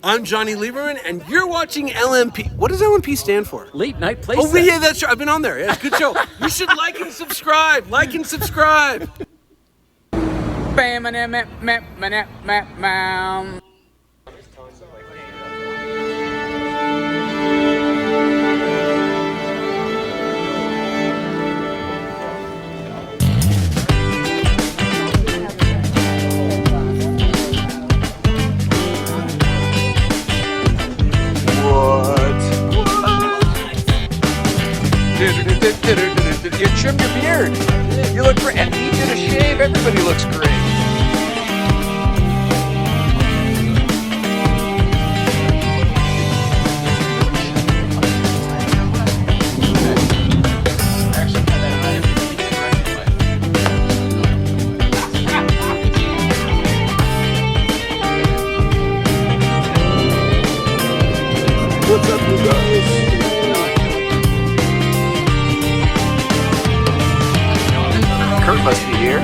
I'm Johnny Lieberman, and you're watching LNP. What does LNP stand for? Late Night Playset. Oh, yeah, that's right. I've been on there. Yeah, good show. You should like and subscribe. Like and subscribe. You trimmed your beard. You look great. And you did a shave. Everybody looks great. What's up, you guys? Kurt must be here.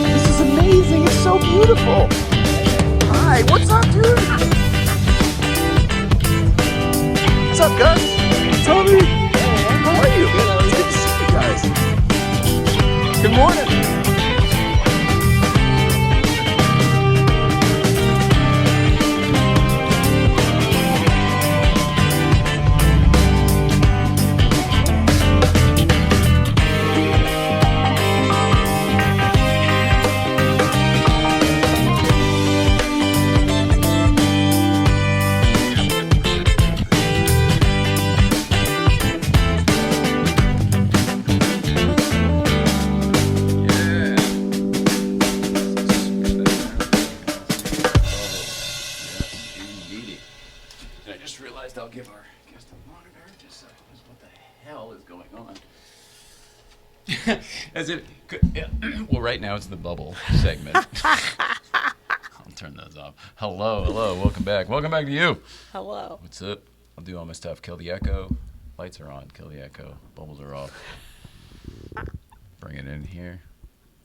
This is amazing. It's so beautiful. Hi, what's up, dude? What's up, Gus? Tommy. How are you? It's good to see you guys. Good morning. I just realized I'll give our guest a monitor just so he knows what the hell is going on. As it could, yeah. Well, right now it's the bubble segment. I'll turn those off. Hello, welcome back. Welcome back to you. Hello. What's up? I'll do all my stuff. Kill the echo. Lights are on. Kill the echo. Bubbles are off. Bring it in here.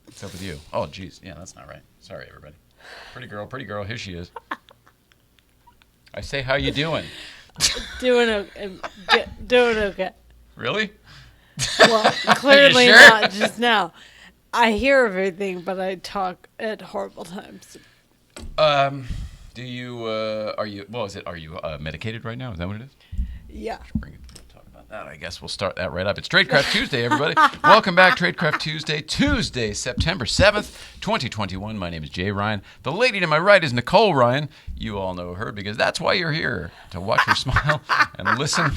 What's up with you? Oh, geez. Yeah, that's not right. Sorry, everybody. Pretty girl. Here she is. I say, how you doing? Doing okay. Really? Well, clearly sure? not just now. I hear everything, but I talk at horrible times. Do you, are you medicated right now? Is that what it is? Yeah. Talk about that. I guess we'll start that right up. It's Tradecraft Tuesday, everybody. Welcome back, Tradecraft Tuesday, September 7th, 2021. My name is Jay Ryan. The lady to my right is Nicole Ryan. You all know her because that's why you're here, to watch her smile and listen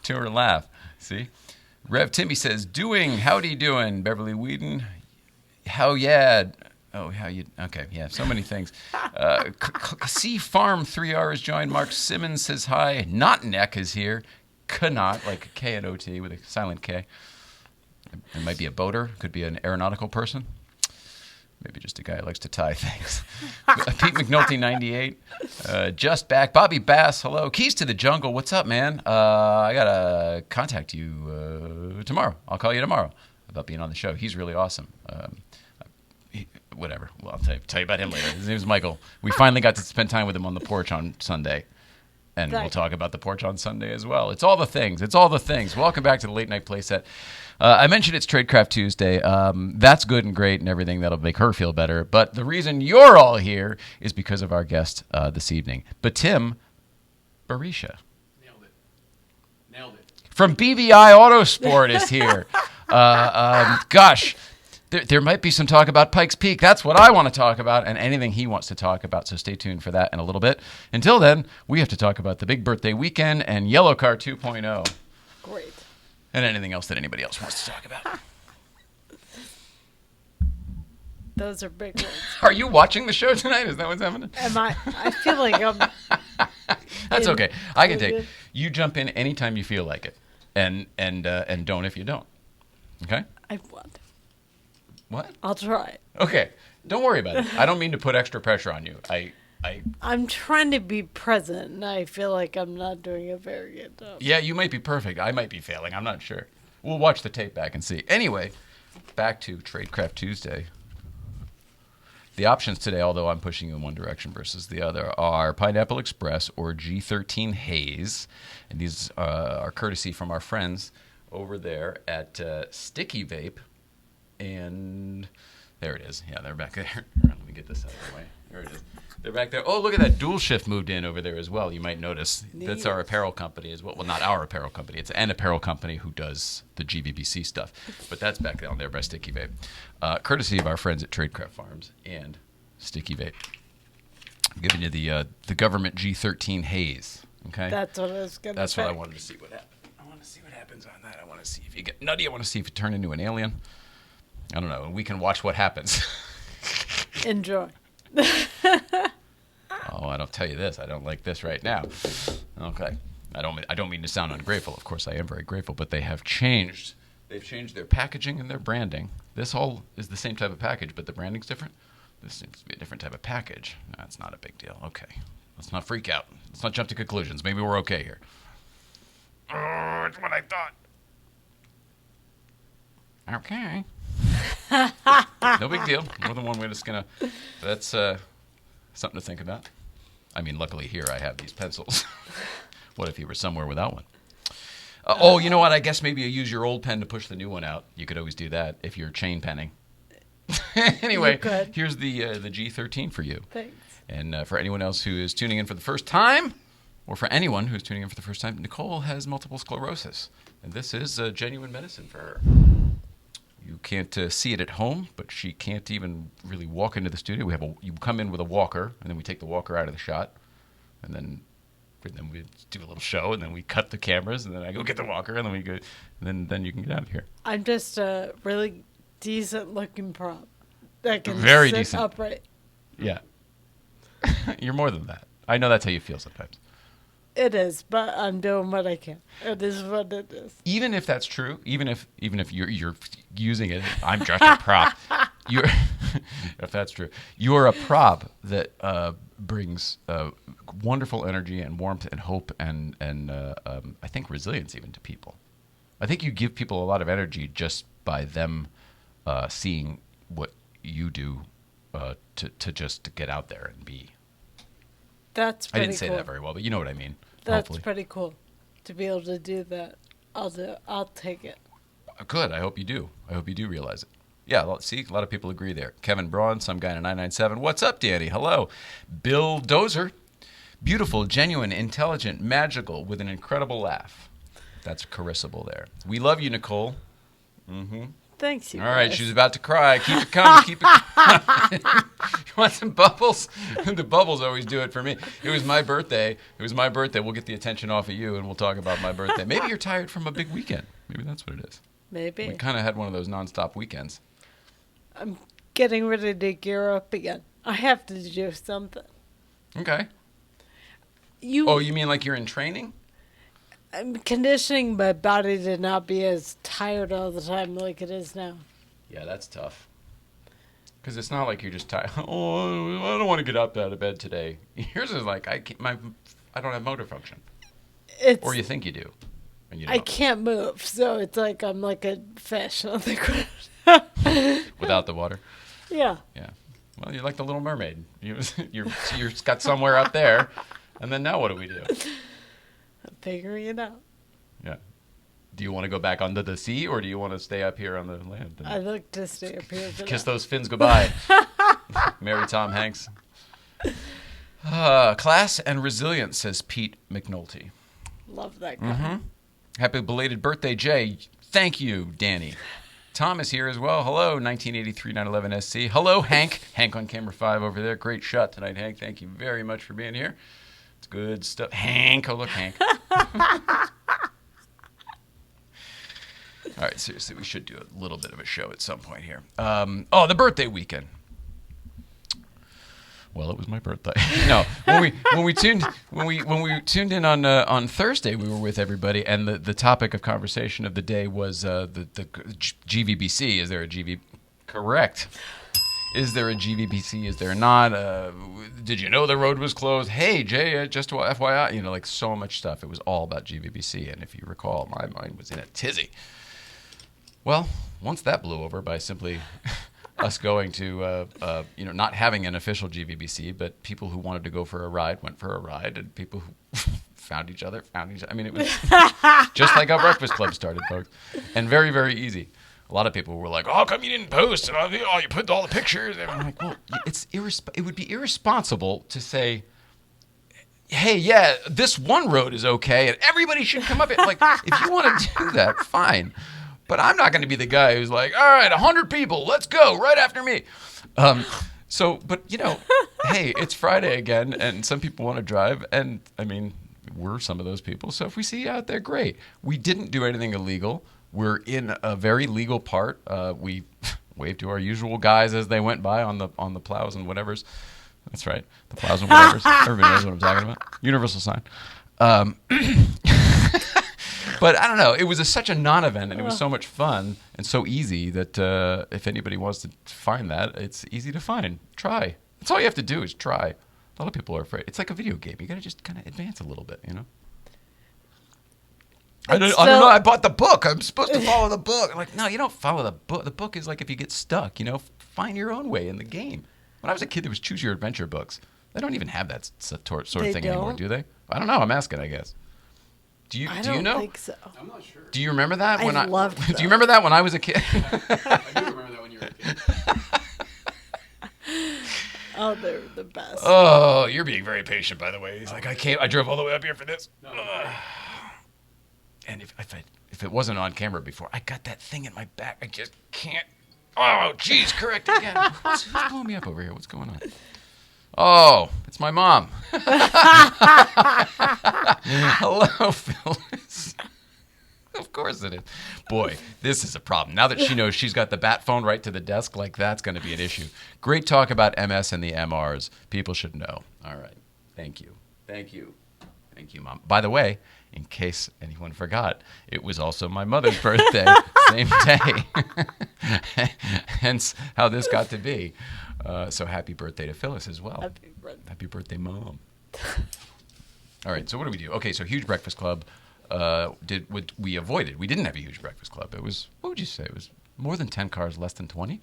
to her laugh. See? Rev Timmy says, howdy doing, Beverly Whedon. How you, okay, yeah, so many things. C Farm 3R is joined. Mark Simmons says hi. Not Neck is here. Knot, like K-N-O-T with a silent K. It might be a boater, could be an aeronautical person. Maybe just a guy who likes to tie things. Pete McNulty, 98. Just back. Bobby Bass, hello. Keys to the Jungle, what's up, man? I got to contact you tomorrow. I'll call you tomorrow about being on the show. He's really awesome. Whatever. Well, I'll tell you about him later. His name is Michael. We finally got to spend time with him on the porch on Sunday. And we'll talk about the porch on Sunday as well. It's all the things. Welcome back to the Late Night Playset. I mentioned it's Tradecraft Tuesday. That's good and great and everything. That'll make her feel better. But the reason you're all here is because of our guest this evening, Betim Berisha. Nailed it. From BBI Autosport is here. Gosh. There might be some talk about Pike's Peak. That's what I want to talk about, and anything he wants to talk about, so stay tuned for that in a little bit. Until then, we have to talk about the big birthday weekend and Yellowcar 2.0. Great. And anything else that anybody else wants to talk about. Those are big ones. Are you watching the show tonight? Is that what's happening? Am I? I feel like I'm. That's okay. I can take. You jump in anytime you feel like it, and don't if you don't. Okay. I want. What? I'll try. Okay. Don't worry about it. I don't mean to put extra pressure on you. I'm trying to be present, and I feel like I'm not doing a very good job. Yeah, you might be perfect. I might be failing. I'm not sure. We'll watch the tape back and see. Anyway, back to Tradecraft Tuesday. The options today, although I'm pushing you in one direction versus the other, are Pineapple Express or G13 Haze. And these are courtesy from our friends over there at Sticky Vape. And there it is. Yeah, they're back there. Let me get this out of the way. There it is. They're back there. Oh, look at that. Dual Shift moved in over there as well. You might notice. That's our apparel company as well. Well, not our apparel company. It's an apparel company who does the GVBC stuff. But that's back down there by Sticky Vape. Courtesy of our friends at Tradecraft Farms and Sticky Vape. I'm giving you the government G13 Haze. Okay? That's what I was going to say. That's what I wanted to see what happens. I want to see what happens on that. I want to see if you get nutty. I want to see if you turn into an alien. I don't know. We can watch what happens. Enjoy. Oh, I don't tell you this. I don't like this right now. Okay. I don't mean to sound ungrateful. Of course, I am very grateful. But they have changed. They've changed their packaging and their branding. This all is the same type of package, but the branding's different. This seems to be a different type of package. That's not a big deal. Okay. Let's not freak out. Let's not jump to conclusions. Maybe we're okay here. Oh, it's what I thought. Okay. No big deal. More than one way to skin a... That's something to think about. I mean, luckily here I have these pencils. What if you were somewhere without one? Oh, you know what? I guess maybe you use your old pen to push the new one out. You could always do that if you're chain penning. Anyway, here's the G13 for you. Thanks. And for anyone else who is tuning in for the first time, or for anyone who's tuning in for the first time, Nicole has multiple sclerosis. And this is genuine medicine for her. You can't see it at home, but she can't even really walk into the studio. You come in with a walker, and then we take the walker out of the shot, and then we do a little show, and then we cut the cameras, and then I go get the walker, and then we go, and then you can get out of here. I'm just a really decent-looking prop that can Very sit decent. upright. Yeah, you're more than that. I know that's how you feel sometimes. It is, but I'm doing what I can. It is what it is. Even if that's true, even if you're using it, I'm just a prop. If that's true, you're a prop that brings wonderful energy and warmth and hope and I think resilience even to people. I think you give people a lot of energy just by them seeing what you do to just get out there and be. That's I pretty didn't say cool. that very well, but you know what I mean. That's hopefully. pretty cool to be able to do that. I'll take it. Good. I hope you do. I hope you do realize it. Yeah, see, a lot of people agree there. Kevin Braun, some guy in a 997. What's up, Danny? Hello. Bill Dozer. Beautiful, genuine, intelligent, magical, with an incredible laugh. That's carissable there. We love you, Nicole. Mm-hmm. Thanks, you All right, guys. she's about to cry. Keep it coming. Keep it coming. You want some bubbles? The bubbles always do it for me. It was my birthday. We'll get the attention off of you, and we'll talk about my birthday. Maybe you're tired from a big weekend. Maybe that's what it is. Maybe. We kind of had one of those nonstop weekends. I'm getting ready to gear up again. I have to do something. Okay. You mean like you're in training? I'm conditioning my body to not be as tired all the time like it is now. Yeah, that's tough. Because it's not like you're just tired. Oh, I don't want to get up out of bed today. Yours is like, I don't have motor function. Or you think you do. And you don't. I can't move, so it's like I'm like a fish on the ground. Without the water? Yeah. Yeah. Well, you're like the Little Mermaid. You're got somewhere out there, and then now what do we do? I'm figuring it out. Yeah. Do you want to go back under the sea, or do you want to stay up here on the land? I'd like to stay up here. Kiss those fins goodbye. Marry Tom Hanks. Class and resilience, says Pete McNulty. Love that guy. Mm-hmm. Happy belated birthday, Jay. Thank you, Danny. Tom is here as well. Hello, 1983 911 SC. Hello, Hank. Hank on camera 5 over there. Great shot tonight, Hank. Thank you very much for being here. It's good stuff. Hank. Oh, look, Hank. All right, seriously, we should do a little bit of a show at some point here. The birthday weekend. Well, it was my birthday. No, when we tuned in on Thursday, we were with everybody, and the topic of conversation of the day was the GVBC. Is there a GV? Correct. Is there a GVBC? Is there not? Did you know the road was closed? Hey, Jay, just FYI, like so much stuff. It was all about GVBC, and if you recall, my mind was in a tizzy. Well, once that blew over by simply us going to, not having an official GVBC, but people who wanted to go for a ride went for a ride, and people who found each other. I mean, it was just like how Breakfast Club started, folks, and very, very easy. A lot of people were like, "Oh, how come you didn't post? And you put all the pictures." And I'm like, "Well, it would be irresponsible to say, hey, yeah, this one road is okay, and everybody should come up it. Like, if you want to do that, fine. But I'm not going to be the guy who's like, all right, 100 people, let's go right after me." But hey, it's Friday again, and some people want to drive, and I mean, we're some of those people. So if we see you out there, great. We didn't do anything illegal. We're in a very legal part. We waved to our usual guys as they went by on the plows and whatevers. That's right, the plows and whatevers. Everybody knows what I'm talking about. Universal sign. But I don't know. It was such a non-event, and it was so much fun and so easy that if anybody wants to find that, it's easy to find. Try. That's all you have to do is try. A lot of people are afraid. It's like a video game. You got to just kind of advance a little bit, I don't know. I bought the book. I'm supposed to follow the book. I'm like, no, you don't follow the book. The book is like if you get stuck, find your own way in the game. When I was a kid, there was Choose Your Adventure books. They don't even have that sort of thing anymore, do they? I don't know. I'm asking, I guess. Do you know? I don't think so. I'm not sure. Do you remember that? Do you remember that when I was a kid? I do remember that when you were a kid. Oh, they're the best. Oh, you're being very patient, by the way. He's like, I drove all the way up here for this. No. And if it wasn't on camera before, I got that thing in my back. I just can't. Oh, geez, correct again. Who's blowing me up over here? What's going on? Oh, it's my mom. Hello, Phyllis. Of course it is. Boy, this is a problem. Now that she knows she's got the bat phone right to the desk, like that's going to be an issue. Great talk about MS and the MRs. People should know. All right. Thank you. Thank you. Thank you, Mom. By the way, in case anyone forgot, it was also my mother's birthday, same day. Hence how this got to be. So happy birthday to Phyllis as well. Happy birthday, Mom. All right, so what do we do? Okay, so huge breakfast club. We avoided. We didn't have a huge breakfast club. It was, what would you say? It was more than 10 cars, less than 20?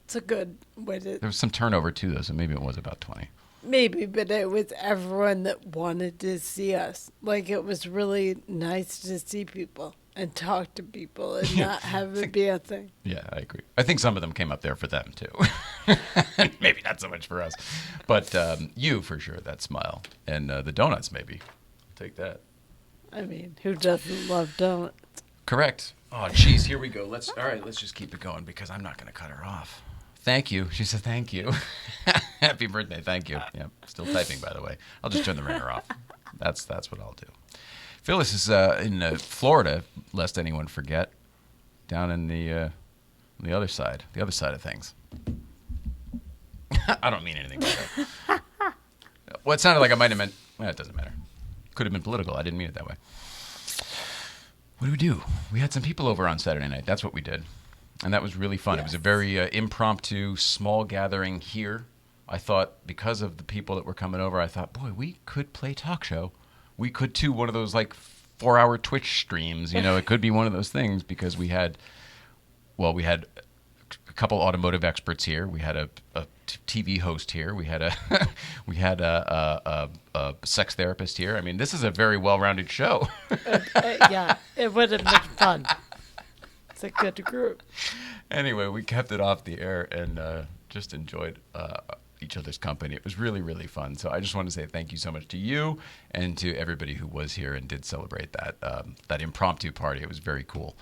It's a good way to... There was some turnover too, though, so maybe it was about 20. Maybe, but it was everyone that wanted to see us. Like, it was really nice to see people and talk to people and not have it be a thing. Yeah, I agree. I think some of them came up there for them, too. Maybe not so much for us. But you, for sure, that smile. And the donuts, maybe. Take that. I mean, who doesn't love donuts? Correct. Oh, geez, here we go. All right, let's just keep it going because I'm not going to cut her off. Thank you. She said thank you. Happy birthday. Thank you. Yeah, still typing, by the way. I'll just turn the ringer off. That's what I'll do. Phyllis is in Florida, lest anyone forget, down in the other side of things. I don't mean anything by that. Well, it sounded like I might have meant, well, it doesn't matter. Could have been political. I didn't mean it that way. What do we do? We had some people over on Saturday night. That's what we did. And that was really fun. Yes. It was a very impromptu, small gathering here. I thought, because of the people that were coming over, I thought, boy, we could play talk show. We could do one of those, 4-hour Twitch streams. It could be one of those things because we had a couple automotive experts here. We had a TV host here. We had a sex therapist here. I mean, this is a very well-rounded show. Yeah, it would have been fun. It's a good group. Anyway, we kept it off the air and just enjoyed each other's company. It was really, really fun. So I just want to say thank you so much to you and to everybody who was here and did celebrate that impromptu party. It was very cool.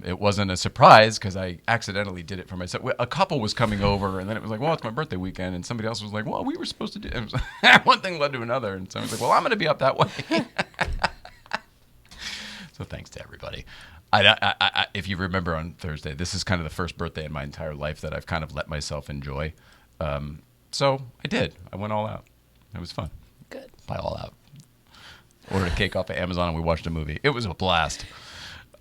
It wasn't a surprise because I accidentally did it for myself. A couple was coming over, and then it was like, well, it's my birthday weekend, and somebody else was like, well, we were supposed to do it. One thing led to another, and someone was like, well, I'm going to be up that way. So thanks to everybody. I, if you remember on Thursday, this is kind of the first birthday in my entire life that I've kind of let myself enjoy. So I did. I went all out. It was fun. Good. By all out. Ordered a cake off of Amazon and we watched a movie. It was a blast.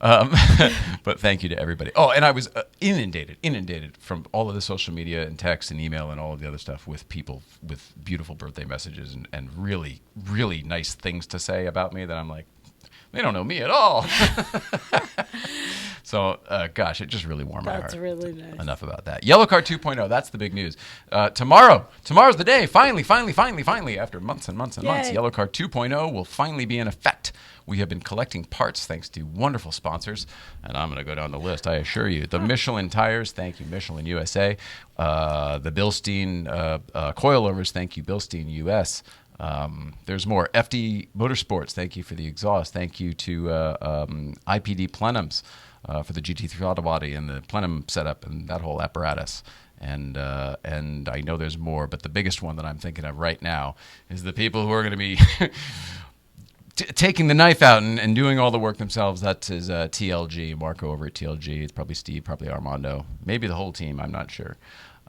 But thank you to everybody. Oh, and I was inundated from all of the social media and text and email and all of the other stuff with people with beautiful birthday messages and really, really nice things to say about me that I'm like, they don't know me at all. So, gosh, it just really warmed my heart. That's really nice. Enough about that. Yellowcar 2.0, that's the big news. Tomorrow's the day. Finally, after months and months and months, Yay. Yellowcar 2.0 will finally be in effect. We have been collecting parts thanks to wonderful sponsors, and I'm going to go down the list, I assure you. The Michelin tires, thank you, Michelin USA. The Bilstein coilovers, thank you, Bilstein US. There's more. FD Motorsports, thank you for the exhaust. Thank you to IPD Plenums for the GT3 auto body and the plenum setup and that whole apparatus. And I know there's more, but the biggest one that I'm thinking of right now is the people who are going to be taking the knife out and doing all the work themselves. That is TLG, Marco over at TLG. It's probably Steve, probably Armando, maybe the whole team. I'm not sure.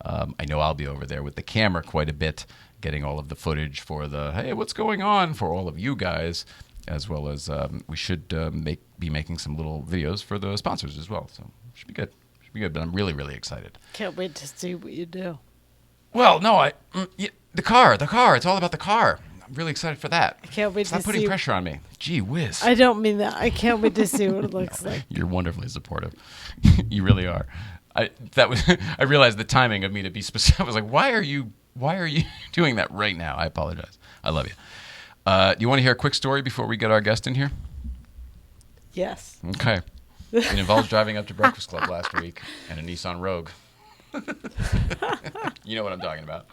I know I'll be over there with the camera quite a bit, getting all of the footage for the, hey, what's going on for all of you guys, as well as we should be making some little videos for the sponsors as well. So it should be good. But I'm really, really excited. Can't wait to see what you do. Well, no, the car. It's all about the car. I'm really excited for that. I can't wait Stop to putting see. pressure on me. Gee whiz. I don't mean that. I can't wait to see what it looks like. You're wonderfully supportive. You really are. I realized the timing of me to be specific. I was like, why are you doing that right now? I apologize. I love you. Do you want to hear a quick story before we get our guest in here? Yes. Okay. It involves driving up to Breakfast Club last week in a Nissan Rogue. You know what I'm talking about.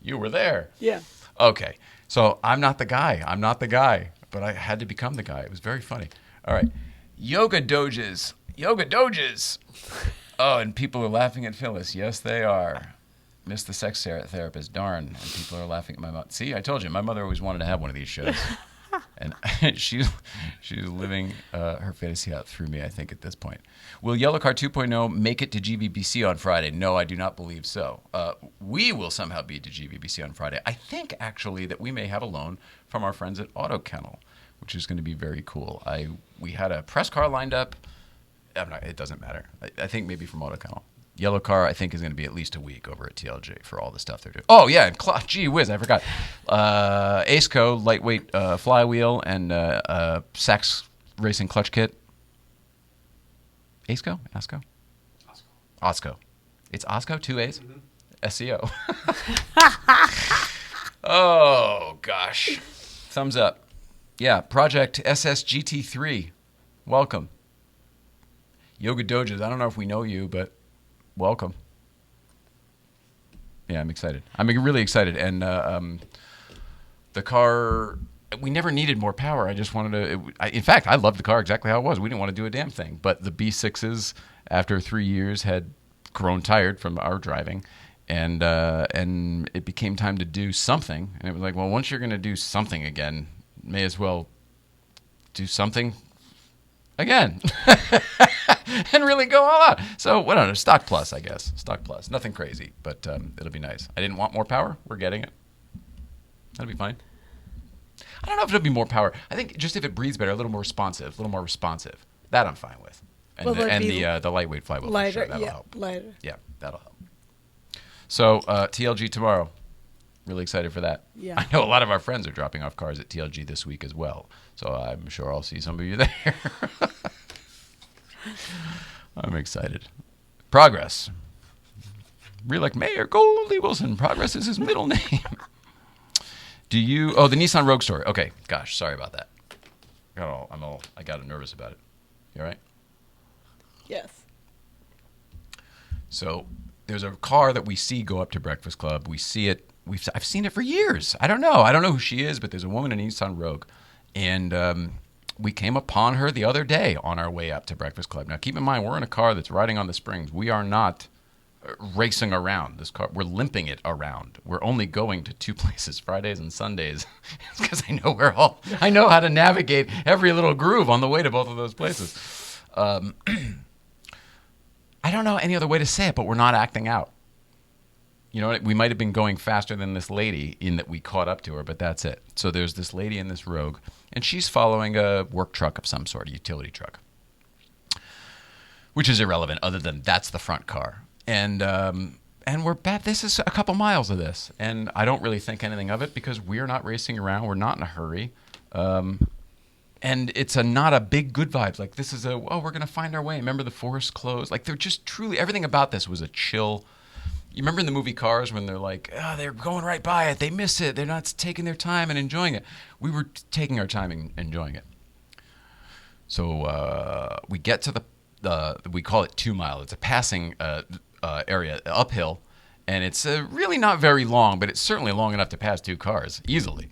You were there. Yeah. Okay. So I'm not the guy, but I had to become the guy. It was very funny. All right. Yoga doges. Oh, and people are laughing at Phyllis. Yes, they are. Miss the sex therapist. Darn. And people are laughing at my mother. See, I told you, my mother always wanted to have one of these shows. And she's living her fantasy out through me, I think, at this point. Will Yellowcar 2.0 make it to GVBC on Friday? No, I do not believe so. We will somehow be to GVBC on Friday. I think, actually, that we may have a loan from our friends at Auto Kennel, which is going to be very cool. We had a press car lined up. It doesn't matter. I think maybe from Auto Kennel. Yellowcar, I think, is going to be at least a week over at TLJ for all the stuff they're doing. Oh, yeah, and gee whiz, I forgot. ACECO, lightweight flywheel, and Sachs Racing clutch kit. ACECO? OSCO. It's OSCO, 2 A's? Mm-hmm. SEO. Oh, gosh. Thumbs up. Yeah, Project SSGT3. Welcome. Yoga Dojas, I don't know if we know you, but welcome. Yeah, I'm excited. I'm really excited. And the car, we never needed more power. I just wanted to, in fact, I loved the car exactly how it was. We didn't want to do a damn thing. But the B6s, after 3 years, had grown tired from our driving. And it became time to do something. And it was like, well, once you're going to do something again, may as well do something again. And really go all out. So, I don't know, Stock Plus, I guess. Stock Plus. Nothing crazy, but it'll be nice. I didn't want more power. We're getting it. That'll be fine. I don't know if it'll be more power. I think just if it breathes better, a little more responsive. That I'm fine with. And, the lightweight flywheel. Lighter, sure, that'll help. Lighter. Yeah, that'll help. So, TLG tomorrow. Really excited for that. Yeah. I know a lot of our friends are dropping off cars at TLG this week as well. So I'm sure I'll see some of you there. I'm excited. Progress. Real like Mayor Goldie Wilson. Progress is his middle name. The Nissan Rogue story. Okay, gosh, sorry about that. I got nervous about it. You all right? Yes. So there's a car that we see go up to Breakfast Club. We see it. I've seen it for years. I don't know who she is, but there's a woman in Nissan Rogue, and we came upon her the other day on our way up to Breakfast Club. Now, keep in mind, we're in a car that's riding on the springs. We are not racing around this car. We're limping it around. We're only going to 2 places, Fridays and Sundays, because I know how to navigate every little groove on the way to both of those places. I don't know any other way to say it, but we're not acting out. You know what? We might have been going faster than this lady in that we caught up to her, but that's it. So there's this lady in this Rogue, and she's following a work truck of some sort, a utility truck, which is irrelevant other than that's the front car. And we're back. This is a couple miles of this, and I don't really think anything of it because we're not racing around. We're not in a hurry. And it's not a big good vibes. Like this is we're going to find our way. Remember the forest closed? Like they're just truly, everything about this was a chill. You remember in the movie Cars when they're like, they're going right by it. They miss it. They're not taking their time and enjoying it. We were taking our time and enjoying it. So we get to we call it 2 mile. It's a passing area uphill. And it's really not very long, but it's certainly long enough to pass 2 cars easily.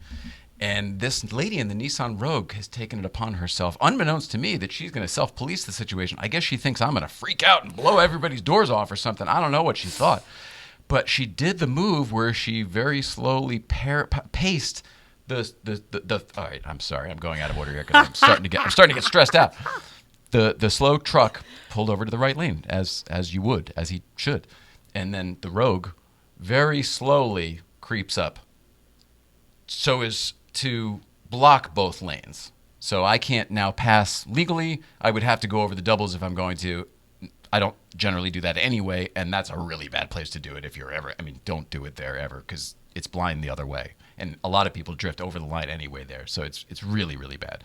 And this lady in the Nissan Rogue has taken it upon herself, unbeknownst to me, that she's going to self-police the situation. I guess she thinks I'm going to freak out and blow everybody's doors off or something. I don't know what she thought. But she did the move where she very slowly paced the all right, I'm sorry. I'm going out of order here because I'm starting to get stressed out. The slow truck pulled over to the right lane, as he should. And then the Rogue very slowly creeps up so as to block both lanes. So I can't now pass legally. I would have to go over the doubles if I'm going to. I don't generally do that anyway, and that's a really bad place to do it if you're ever, don't do it there ever because it's blind the other way. And a lot of people drift over the line anyway there, so it's really, really bad.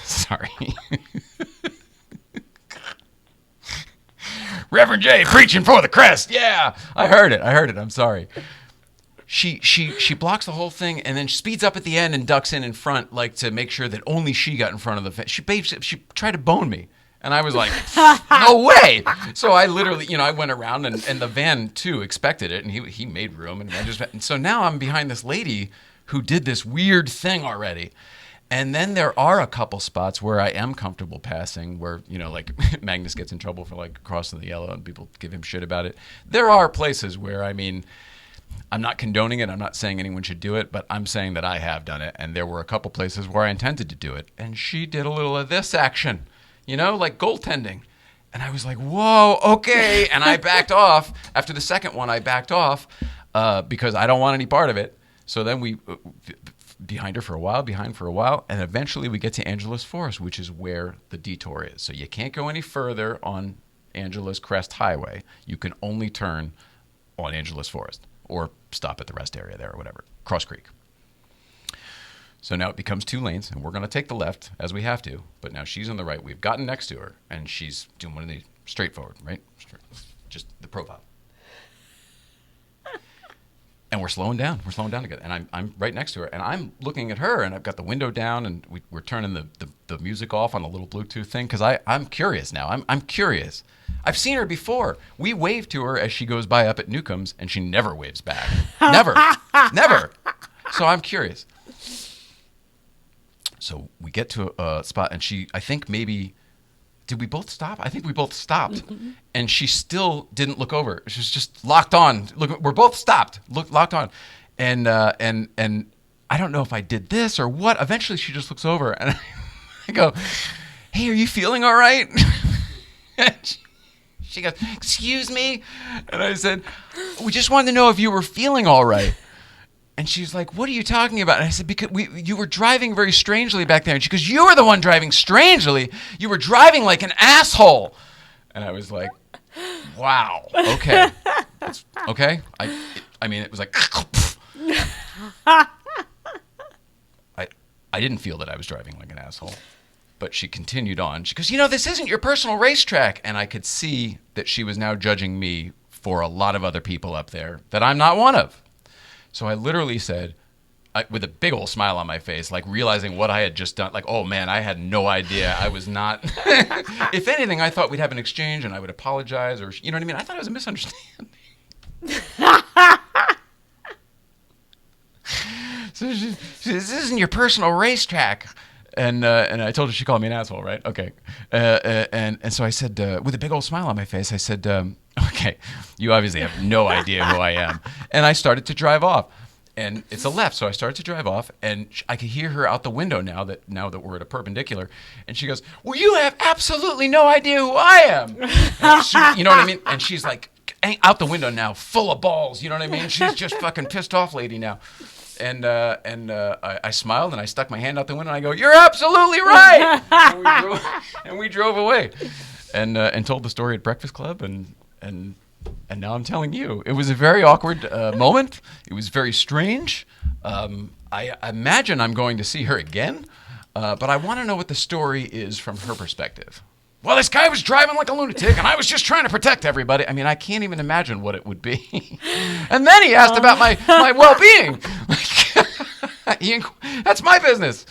Sorry. Reverend J preaching for the crest. Yeah, I heard it. I'm sorry. She blocks the whole thing and then speeds up at the end and ducks in front, like to make sure that only she got in front of the fence. She tried to bone me, and I was like, no way. So I literally, I went around and the van too expected it, and he made room, and so now I'm behind this lady who did this weird thing already. And then there are a couple spots where I am comfortable passing, where, like Magnus gets in trouble for like crossing the yellow and people give him shit about it. There are places where, I'm not condoning it. I'm not saying anyone should do it, but I'm saying that I have done it. And there were a couple places where I intended to do it. And she did a little of this action, like goaltending. And I was like, whoa, okay. And I backed off. After the second one, I backed off because I don't want any part of it. So then we behind for a while. And eventually we get to Angeles Forest, which is where the detour is. So you can't go any further on Angeles Crest Highway. You can only turn on Angeles Forest. Or stop at the rest area there or whatever. Cross Creek. So now it becomes 2 lanes, and we're going to take the left, as we have to. But now she's on the right. We've gotten next to her, and she's doing one of these straightforward, right? Just the profile. And we're slowing down. We're slowing down together. And I'm right next to her, and I'm looking at her, and I've got the window down, and we're turning the music off on the little Bluetooth thing, because I'm curious now. I'm curious. I've seen her before. We wave to her as she goes by up at Newcomb's, and she never waves back. Never. Never. So I'm curious. So we get to a spot, and I think maybe, did we both stop? I think we both stopped. And she still didn't look over. She was just locked on. Look, we're both stopped, locked on. And I don't know if I did this or what. Eventually she just looks over, and I go, hey, are you feeling all right? She goes, excuse me? And I said, we just wanted to know if you were feeling all right. And she's like, what are you talking about? And I said, because you were driving very strangely back there. And she goes, you were the one driving strangely. You were driving like an asshole. And I was like, wow, okay. Okay? It was like, I didn't feel that I was driving like an asshole. But she continued on. She goes, this isn't your personal racetrack. And I could see that she was now judging me for a lot of other people up there that I'm not one of. So I literally said, with a big old smile on my face, like realizing what I had just done, like, oh man, I had no idea. I was not. If anything, I thought we'd have an exchange and I would apologize, or, you know what I mean? I thought it was a misunderstanding. So she said, this isn't your personal racetrack. And I told her she called me an asshole, right? Okay. And so I said, with a big old smile on my face, I said, okay, you obviously have no idea who I am. And I started to drive off. and it's a left. So I started to drive off, and I could hear her out the window now that we're at a perpendicular, and she goes, "Well, you have absolutely no idea who I am." And she, you know what I mean? And she's like out the window now, full of balls. You know what I mean? She's just fucking pissed off lady now. And I smiled and I stuck my hand out the window and I go, "You're absolutely right." And we drove away, and told the story at Breakfast Club, and now I'm telling you, it was a very awkward moment. It was very strange. I imagine I'm going to see her again, but I want to know what the story is from her perspective. Well, this guy was driving like a lunatic, and I was just trying to protect everybody. I mean, I can't even imagine what it would be. And then he asked about my well-being. That's my business.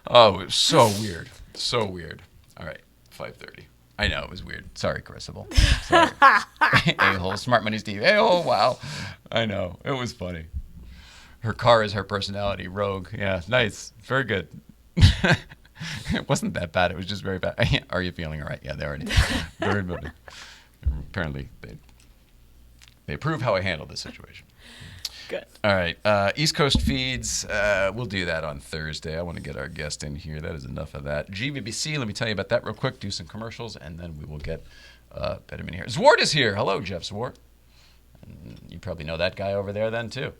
Oh, it was so weird. So weird. All right, 5:30. I know, it was weird. Sorry, Crucible. Sorry. A-hole, Smart Money Steve. A-hole, wow. I know, it was funny. Her car is her personality, Rogue. Yeah, nice. Very good. It wasn't that bad. It was just very bad. Are you feeling all right? Yeah, they already. Very good. Apparently, they approve how I handle this situation. Good. All right. East Coast feeds. We'll do that on Thursday. I want to get our guest in here. That is enough of that. GVBC, let me tell you about that real quick. Do some commercials, and then we will get Betim in here. Zwart is here. Hello, Jeff Zwart. And you probably know that guy over there then, too.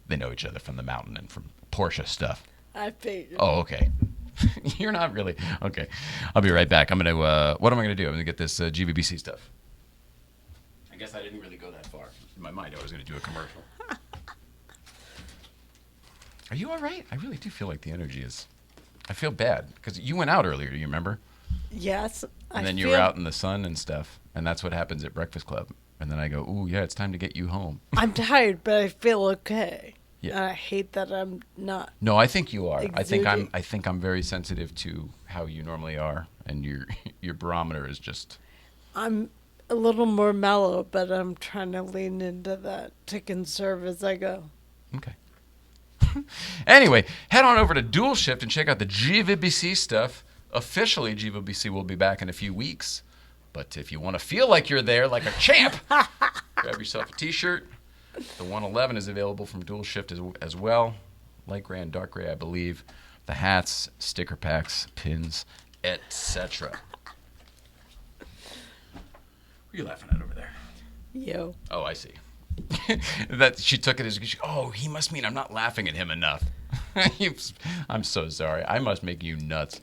They know each other from the mountain and from Porsche stuff. I figured. Oh, okay. You're not really. Okay. I'll be right back. I'm going to, what am I going to do? I'm going to get this GVBC stuff. I guess I didn't really go that far. In my mind, I was going to do a commercial. Are you all right? I really do feel like the energy is, I feel bad. Because you went out earlier, do you remember? Yes. And then you were out in the sun and stuff. And that's what happens at Breakfast Club. And then I go, "Ooh, yeah, it's time to get you home." I'm tired, but I feel okay. Yeah. And I hate that I'm not. No, I think you are. Exuding. I think I'm very sensitive to how you normally are, and your barometer is just. I'm a little more mellow, but I'm trying to lean into that to conserve as I go. Okay. Anyway, head on over to Dual Shift and check out the GVBC stuff. Officially, GVBC will be back in a few weeks. But if you want to feel like you're there, like a champ, grab yourself a T-shirt. The 111 is available from Dual Shift as well. Light gray and dark gray, I believe. The hats, sticker packs, pins, etc. What are you laughing at over there? Yo. Oh, I see. That she took it as, oh, he must mean I'm not laughing at him enough. I'm so sorry. I must make you nuts.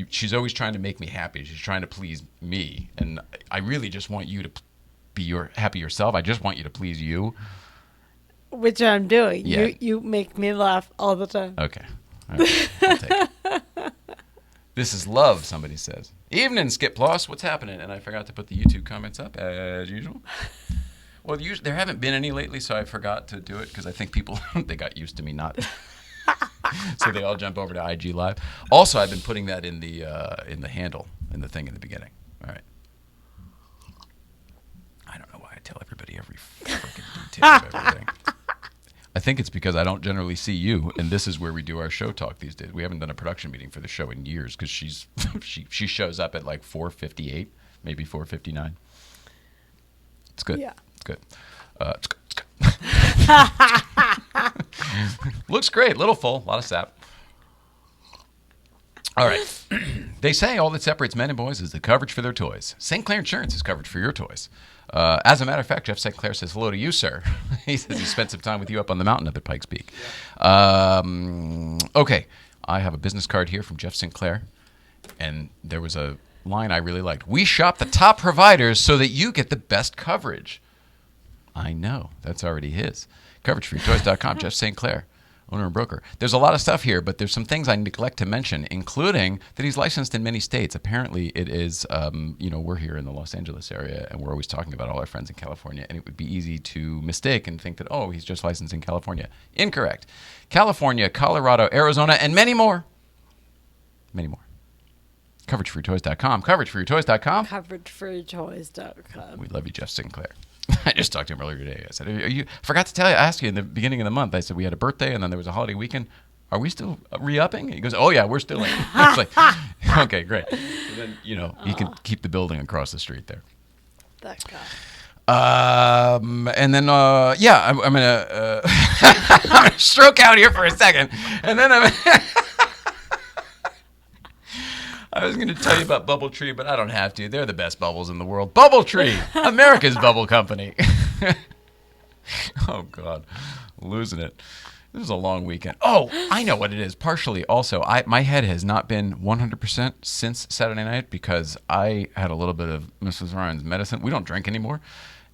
She's always trying to make me happy. She's trying to please me. And I really just want you to be happy yourself. I just want you to please you. Which I'm doing. Yeah. You make me laugh all the time. Okay. All right. I'll take it. This is love, somebody says. Evening, Skip Ploss. What's happening? And I forgot to put the YouTube comments up, as usual. Well, there haven't been any lately, so I forgot to do it because I think people, they got used to me not. So they all jump over to IG Live. Also, I've been putting that in the handle, in the thing in the beginning. All right. I don't know why I tell everybody every freaking detail of everything. I think it's because I don't generally see you, and this is where we do our show talk these days. We haven't done a production meeting for the show in years because she shows up at like 4:58, maybe 4:59. It's good. Yeah. It's good. It's good. Looks great. Little full. A lot of sap. All right. They say all that separates men and boys is the coverage for their toys. St. Clair Insurance is coverage for your toys. As a matter of fact, Jeff St. Clair says hello to you, sir. He says he spent some time with you up on the mountain up at Pike's Peak. Yeah. Okay. I have a business card here from Jeff St. Clair, and there was a line I really liked. We shop the top providers so that you get the best coverage. I know. That's already his. CoverageForYourToys.com, Jeff St. Clair, owner and broker. There's a lot of stuff here, but there's some things I neglect to mention, including that he's licensed in many states. Apparently, it is, we're here in the Los Angeles area, and we're always talking about all our friends in California, and it would be easy to mistake and think that, oh, he's just licensed in California. Incorrect. California, Colorado, Arizona, and many more. Many more. CoverageForYourToys.com. CoverageForYourToys.com. CoverageForYourToys.com. We love you, Jeff Sinclair. I just talked to him earlier today. I said, forgot to tell you, I asked you in the beginning of the month. I said, we had a birthday and then there was a holiday weekend. Are we still re-upping? He goes, oh, yeah, we're still in. I was like, okay, great. So then, you can keep the building across the street there. That And then, yeah, I'm gonna I'm gonna stroke out here for a second, and then I was gonna tell you about Bubbletree, but I don't have to. They're the best bubbles in the world. Bubbletree, America's bubble company. Oh God, losing it. This was a long weekend. Oh, I know what it is. Partially, also, my head has not been 100% since Saturday night because I had a little bit of Mrs. Ryan's medicine. We don't drink anymore,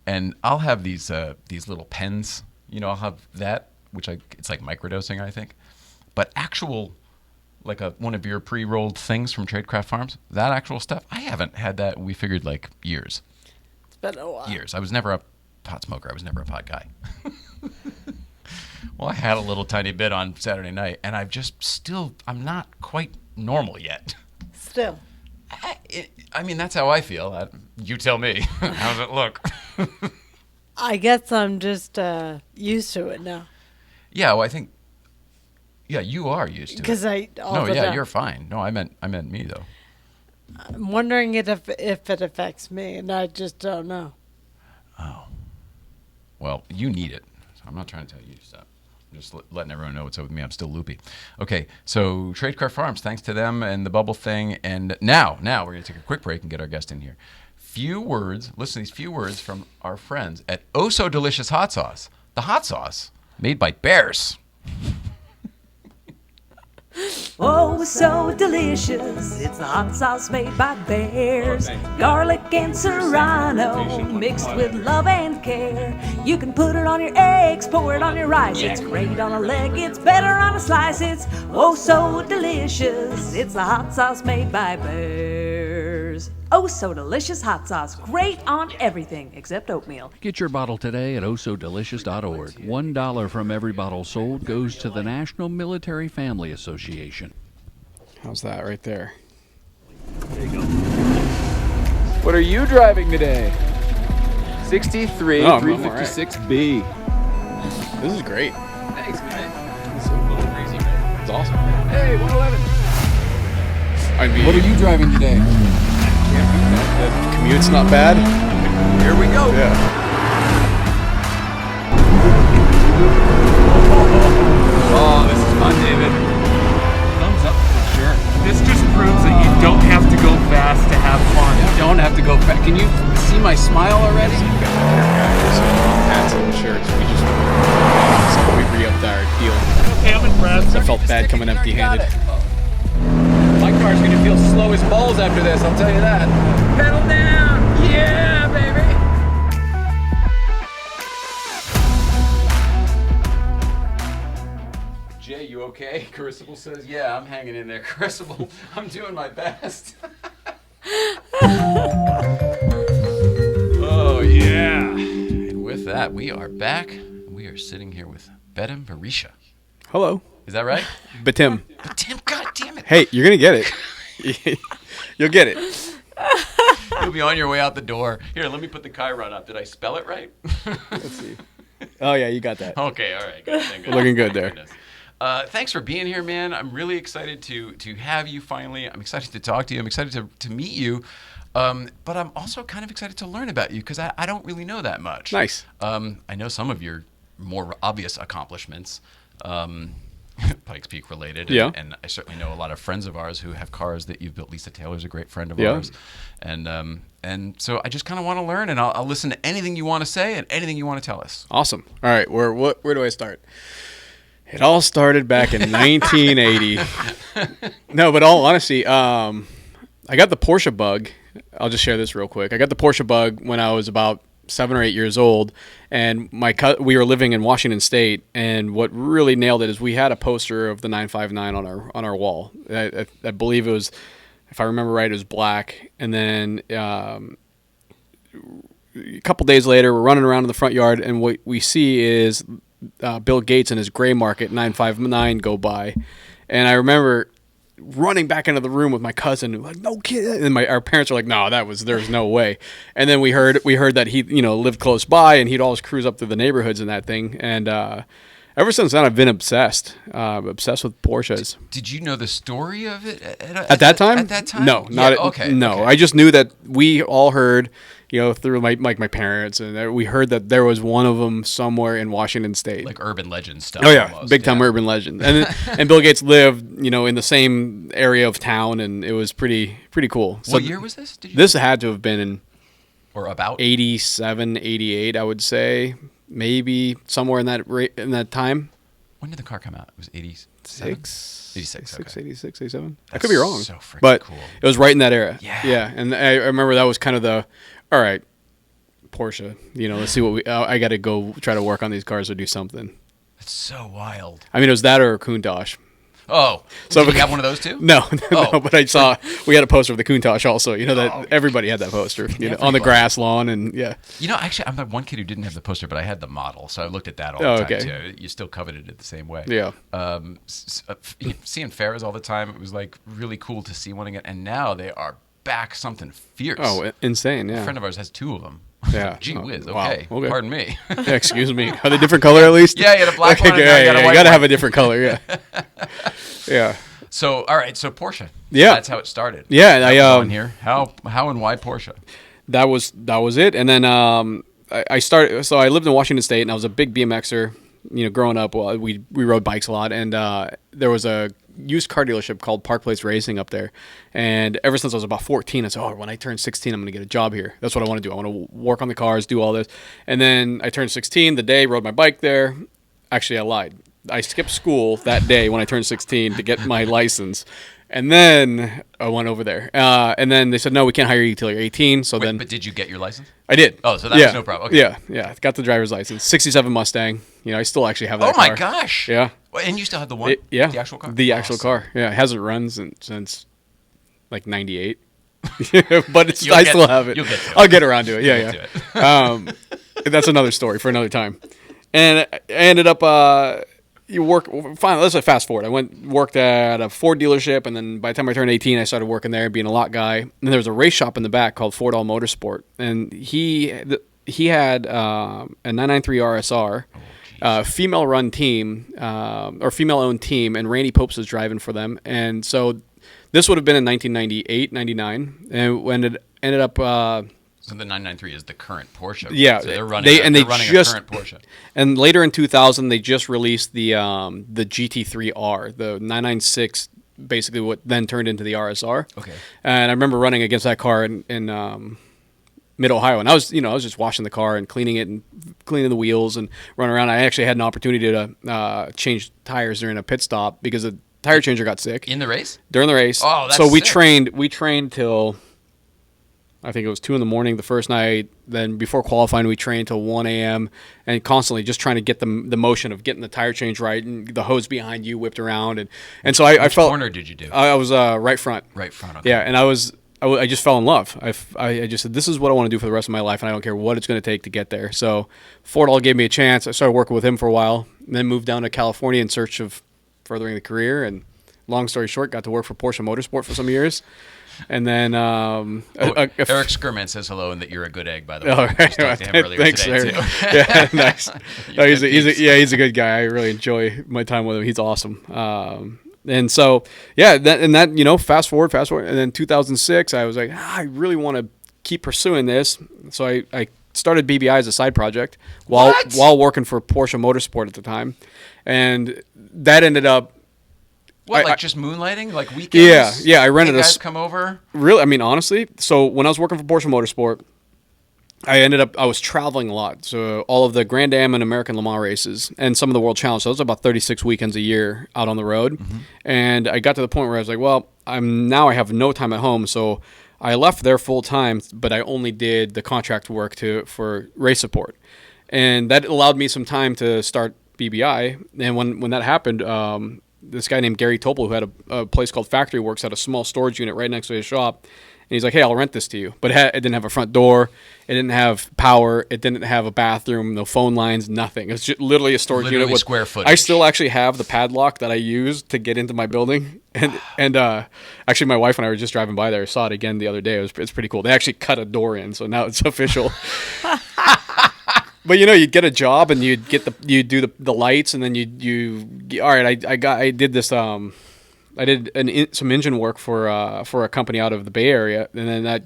and I'll have these little pens. You know, I'll have that, which it's like microdosing, I think. But actual, like one of your pre-rolled things from Tradecraft Farms, that actual stuff, I haven't had that. We figured like years. It's been a while. Years. I was never a pot smoker. I was never a pot guy. Well, I had a little tiny bit on Saturday night, and I'm not quite normal yet. Still. I mean, that's how I feel. You tell me. How's it look? I guess I'm just used to it now. Yeah, well, I think, yeah, you are used to it. Because You're fine. No, I meant me, though. I'm wondering if it affects me, and I just don't know. Oh. Well, you need it. So I'm not trying to tell you to stop. I'm just letting everyone know what's up with me. I'm still loopy. Okay, so Tradecraft Farms, thanks to them and the bubble thing. And now we're going to take a quick break and get our guest in here. Listen to these few words from our friends at Oh So Delicious Hot Sauce. The hot sauce made by bears. Oh, so delicious. It's the hot sauce made by bears. Garlic and serrano mixed with love and care. You can put it on your eggs, pour it on your rice. It's great on a leg, it's better on a slice. It's oh so delicious. It's the hot sauce made by bears. Oh, so delicious hot sauce. Great on everything except oatmeal. Get your bottle today at ohsodelicious.org. $1 from every bottle sold goes to the National Military Family Association. How's that right there? There you go. What are you driving today? 63 356B. This is great. Thanks, man. It's a little crazy, man. It's awesome. Hey, 111. I mean, What are you driving today? the commute's not bad. Here we go. Yeah. Oh, this is fun, David. Thumbs up for sure. This just proves that you don't have to go fast to have fun. You don't have to go fast. Can you see my smile already? Hats and shirts. We re-upped our deal. Okay, I'm impressed. I felt bad coming empty-handed. My car's gonna feel slow as balls after this, I'll tell you that. Pedal down! Yeah, baby! Jay, you okay? Crucible says, yeah, I'm hanging in there. Crucible, I'm doing my best. Oh, yeah. And with that, we are back. We are sitting here with Betim Berisha. Hello. Is that right? Betim. Tim, God damn it. Hey, you're going to get it. You'll get it. You'll be on your way out the door. Here, let me put the Chiron up. Did I spell it right? Let's see. Oh, yeah, you got that. Okay, all right. Good. Thank We're looking good goodness. there. Goodness. Thanks for being here, man. I'm really excited to have you finally. I'm excited to talk to you. I'm excited to meet you. But I'm also kind of excited to learn about you because I don't really know that much. Nice. I know some of your more obvious accomplishments. Pikes Peak related. Yeah. And I certainly know a lot of friends of ours who have cars that you've built. Lisa Taylor's a great friend of Yeah. ours. And so I just kind of want to learn, and I'll listen to anything you want to say and anything you want to tell us. Awesome. All right, where do I start? It all started back in 1980. No, but all honesty, I got the Porsche bug. I'll just share this real quick. I got the Porsche bug when I was about 7 or 8 years old, and we were living in Washington State, and what really nailed it is we had a poster of the 959 on our wall. I believe it was, if I remember right, it was black, and then a couple days later, we're running around in the front yard, and what we see is Bill Gates and his gray market 959 go by, and I remember running back into the room with my cousin, like, no kid, and our parents were like, no, there's no way. And then we heard that he lived close by, and he'd always cruise up through the neighborhoods in that thing, and ever since then I've been obsessed with Porsches. Did you know the story of it At that time? At that time? No, Okay. No, Okay. I just knew that we all heard, through my parents, and we heard that there was one of them somewhere in Washington State. Like urban legend stuff. Oh yeah, almost. big time urban legend. And Bill Gates lived, in the same area of town, and it was pretty cool. So what year was this? This had to have been in or about 87, 88, I would say, maybe somewhere in that time. When did the car come out? It was 86. 86, okay. 86, 87. I That's could be wrong. so freaking but cool. It was right in that era. Yeah. And I remember that was kind of the, all right, Porsche, let's see what I got to go try to work on these cars or do something. That's so wild. I mean, it was that or a Countach. Oh, so did you have one of those too? No, but I saw we had a poster of the Countach also. That everybody had that poster on the grass lawn, and yeah. Actually, I'm the one kid who didn't have the poster, but I had the model, so I looked at that all the time too. You still coveted it the same way. Yeah. Seeing Ferras all the time, it was like really cool to see one again, and now they are back something fierce. Oh, insane! Yeah. A friend of ours has two of them. Yeah. Gee whiz. Wow. Okay. Pardon me. Yeah, excuse me. Are they different color at least? Yeah, you had a black one. And Yeah, you got a you white gotta one. have a different color. Yeah. Yeah. So, all right. So Porsche. Yeah. That's how it started. Yeah. That was on here. How and why Porsche? That was it. And then I started. So I lived in Washington State, and I was a big BMXer. Growing up, we rode bikes a lot, and there was a used car dealership called Park Place Racing up there. And ever since I was about 14, I said, when I turn 16, I'm going to get a job here. That's what I want to do. I want to work on the cars, do all this. And then I turned 16 the day, rode my bike there. Actually, I lied. I skipped school that day when I turned 16 to get my license. And then I went over there. And then they said, no, we can't hire you till you're 18. So But did you get your license? I did. Oh, so that was no problem. Okay. Yeah. Got the driver's license. 67 Mustang. I still actually have that Oh my car. gosh. Yeah. Well, and you still have the one? Yeah. The actual car? The actual car. Yeah. It hasn't run since like 98. But I still have it. You'll get to it. I'll get around to it. Yeah, Get yeah. to it. That's another story for another time. And I ended up finally, let's fast forward. I worked at a Ford dealership, and then by the time I turned 18, I started working there, being a lot guy. And there was a race shop in the back called Ford All Motorsport, and he had a 993 RSR, female-run team or female-owned team, and Randy Popes was driving for them. And so this would have been in 1998, 99, and when it ended up. So the 993 is the current Porsche. Yeah, so they're running. They're running a current Porsche. And later in 2000, they just released the GT3R, the 996, basically what then turned into the RSR. Okay. And I remember running against that car in Mid Ohio, and I was just washing the car and cleaning it and cleaning the wheels and running around. I actually had an opportunity to change tires during a pit stop because the tire changer got sick In the race? during the race. Oh, that's so we sick. trained till. I think it was 2 a.m. the first night. Then before qualifying, we trained till 1 a.m. and constantly just trying to get the motion of getting the tire change right, and the hose behind you whipped around, and so I Which felt. corner did you do? I was right front. Right front. Okay. Yeah, and I just fell in love. I just said, this is what I want to do for the rest of my life, and I don't care what it's going to take to get there. So Ford all gave me a chance. I started working with him for a while, and then moved down to California in search of furthering the career. And long story short, got to work for Porsche Motorsport for some years. And then Eric Skirman says hello and that you're a good egg, by the way. Oh, I just talked to him earlier thanks, today, Eric. too. Yeah, nice. No, he's a good guy. I really enjoy my time with him. He's awesome. And so, fast forward. And then 2006, I was like, I really want to keep pursuing this. So I started BBI as a side project while working for Porsche Motorsport at the time. And that ended up, What, just moonlighting? Like weekends? Yeah. I rented guys come over? Really, I mean, honestly. So when I was working for Porsche Motorsport, I was traveling a lot. So all of the Grand Am and American Le Mans races and some of the World Challenge. So it was about 36 weekends a year out on the road. Mm-hmm. And I got to the point where I was like, well, I have no time at home. So I left there full time, but I only did the contract work for race support. And that allowed me some time to start BBI. And when that happened, this guy named Gary Topol, who had a place called Factory Works, had a small storage unit right next to his shop. And he's like, hey, I'll rent this to you. But it didn't have a front door. It didn't have power. It didn't have a bathroom, no phone lines, nothing. It's just literally a storage unit with square footage. I still actually have the padlock that I used to get into my building. And actually, my wife and I were just driving by there. I saw it again the other day. It's pretty cool. They actually cut a door in, so now it's official. But you'd get a job and you'd do the lights, and then all right. I did this. I did some engine work for a company out of the Bay Area, and then that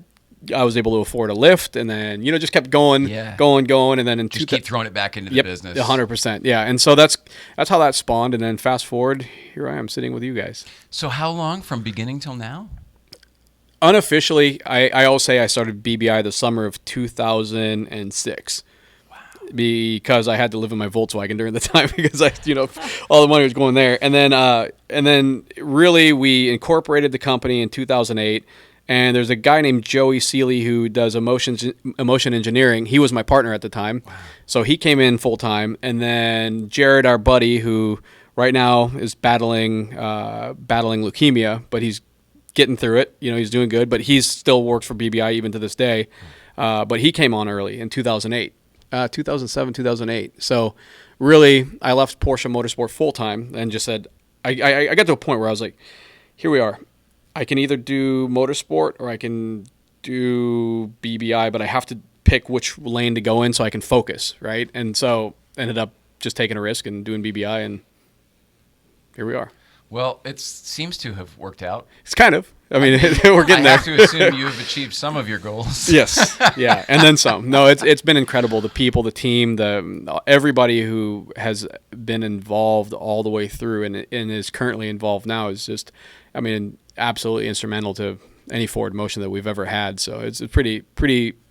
I was able to afford a lift, and then just kept going, going, and then keep throwing it back into the business. 100%, yeah. And so that's how that spawned. And then fast forward, here I am sitting with you guys. So how long from beginning till now? Unofficially, I always say I started BBI the summer of 2006. Because I had to live in my Volkswagen during the time because all the money was going there. And then really we incorporated the company in 2008. And there's a guy named Joey Seeley who does emotion engineering. He was my partner at the time. Wow. So he came in full time. And then Jared, our buddy, who right now is battling leukemia, but he's getting through it. He's doing good, but he still works for BBI even to this day. But he came on early in 2008. 2007, 2008. So really, I left Porsche Motorsport full time and just said, I got to a point where I was like, here we are. I can either do motorsport or I can do BBI, but I have to pick which lane to go in so I can focus, right? And so ended up just taking a risk and doing BBI, and here we are. Well, it seems to have worked out. It's kind of. I mean, we're getting there. I have to assume you have achieved some of your goals. Yes, yeah, and then some. No, it's been incredible. The people, the team, everybody who has been involved all the way through and is currently involved now is just, absolutely instrumental to any forward motion that we've ever had. So it's pretty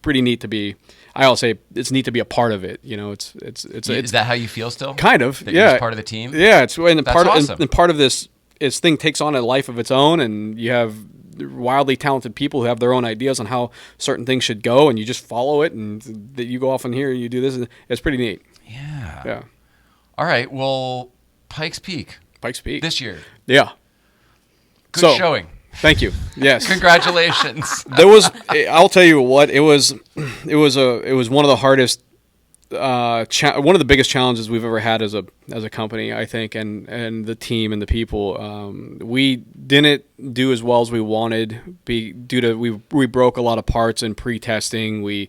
neat to be. I'll say it's neat to be a part of it. Is that how you feel still? Kind of, that yeah. You're part of the team. Yeah, awesome. And part of this thing takes on a life of its own, and you have wildly talented people who have their own ideas on how certain things should go, and you just follow it, and that you go off in here and you do this, and it's pretty neat. Yeah. Yeah. All right. Well, Pike's Peak this year. Yeah. Good showing. Thank you. Yes. Congratulations. I'll tell you what, it was one of the hardest, one of the biggest challenges we've ever had as a company, I think, and the team and the people. We didn't do as well as we wanted due to we broke a lot of parts in pre-testing. We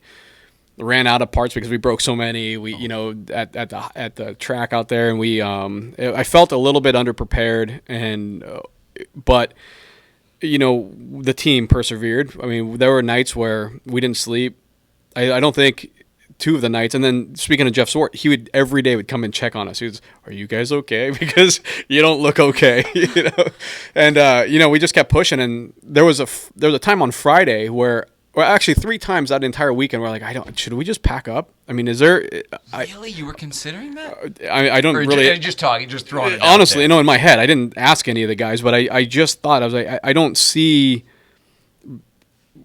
ran out of parts because we broke so many. At the track out there, and I felt a little bit underprepared, but the team persevered. I mean, there were nights where we didn't sleep. I don't think 2 of the nights. And then speaking of Jeff Swart, he would every day would come and check on us. He was, "Are you guys okay? Because you don't look okay." And we just kept pushing. And there was a time on Friday where, well, actually 3 times that entire weekend, we're like, should we just pack up? I mean, is there? Really, you were considering that? I don't really. Just talking, just throwing it. Honestly, in my head, I didn't ask any of the guys, but I just thought, I was like, I don't see,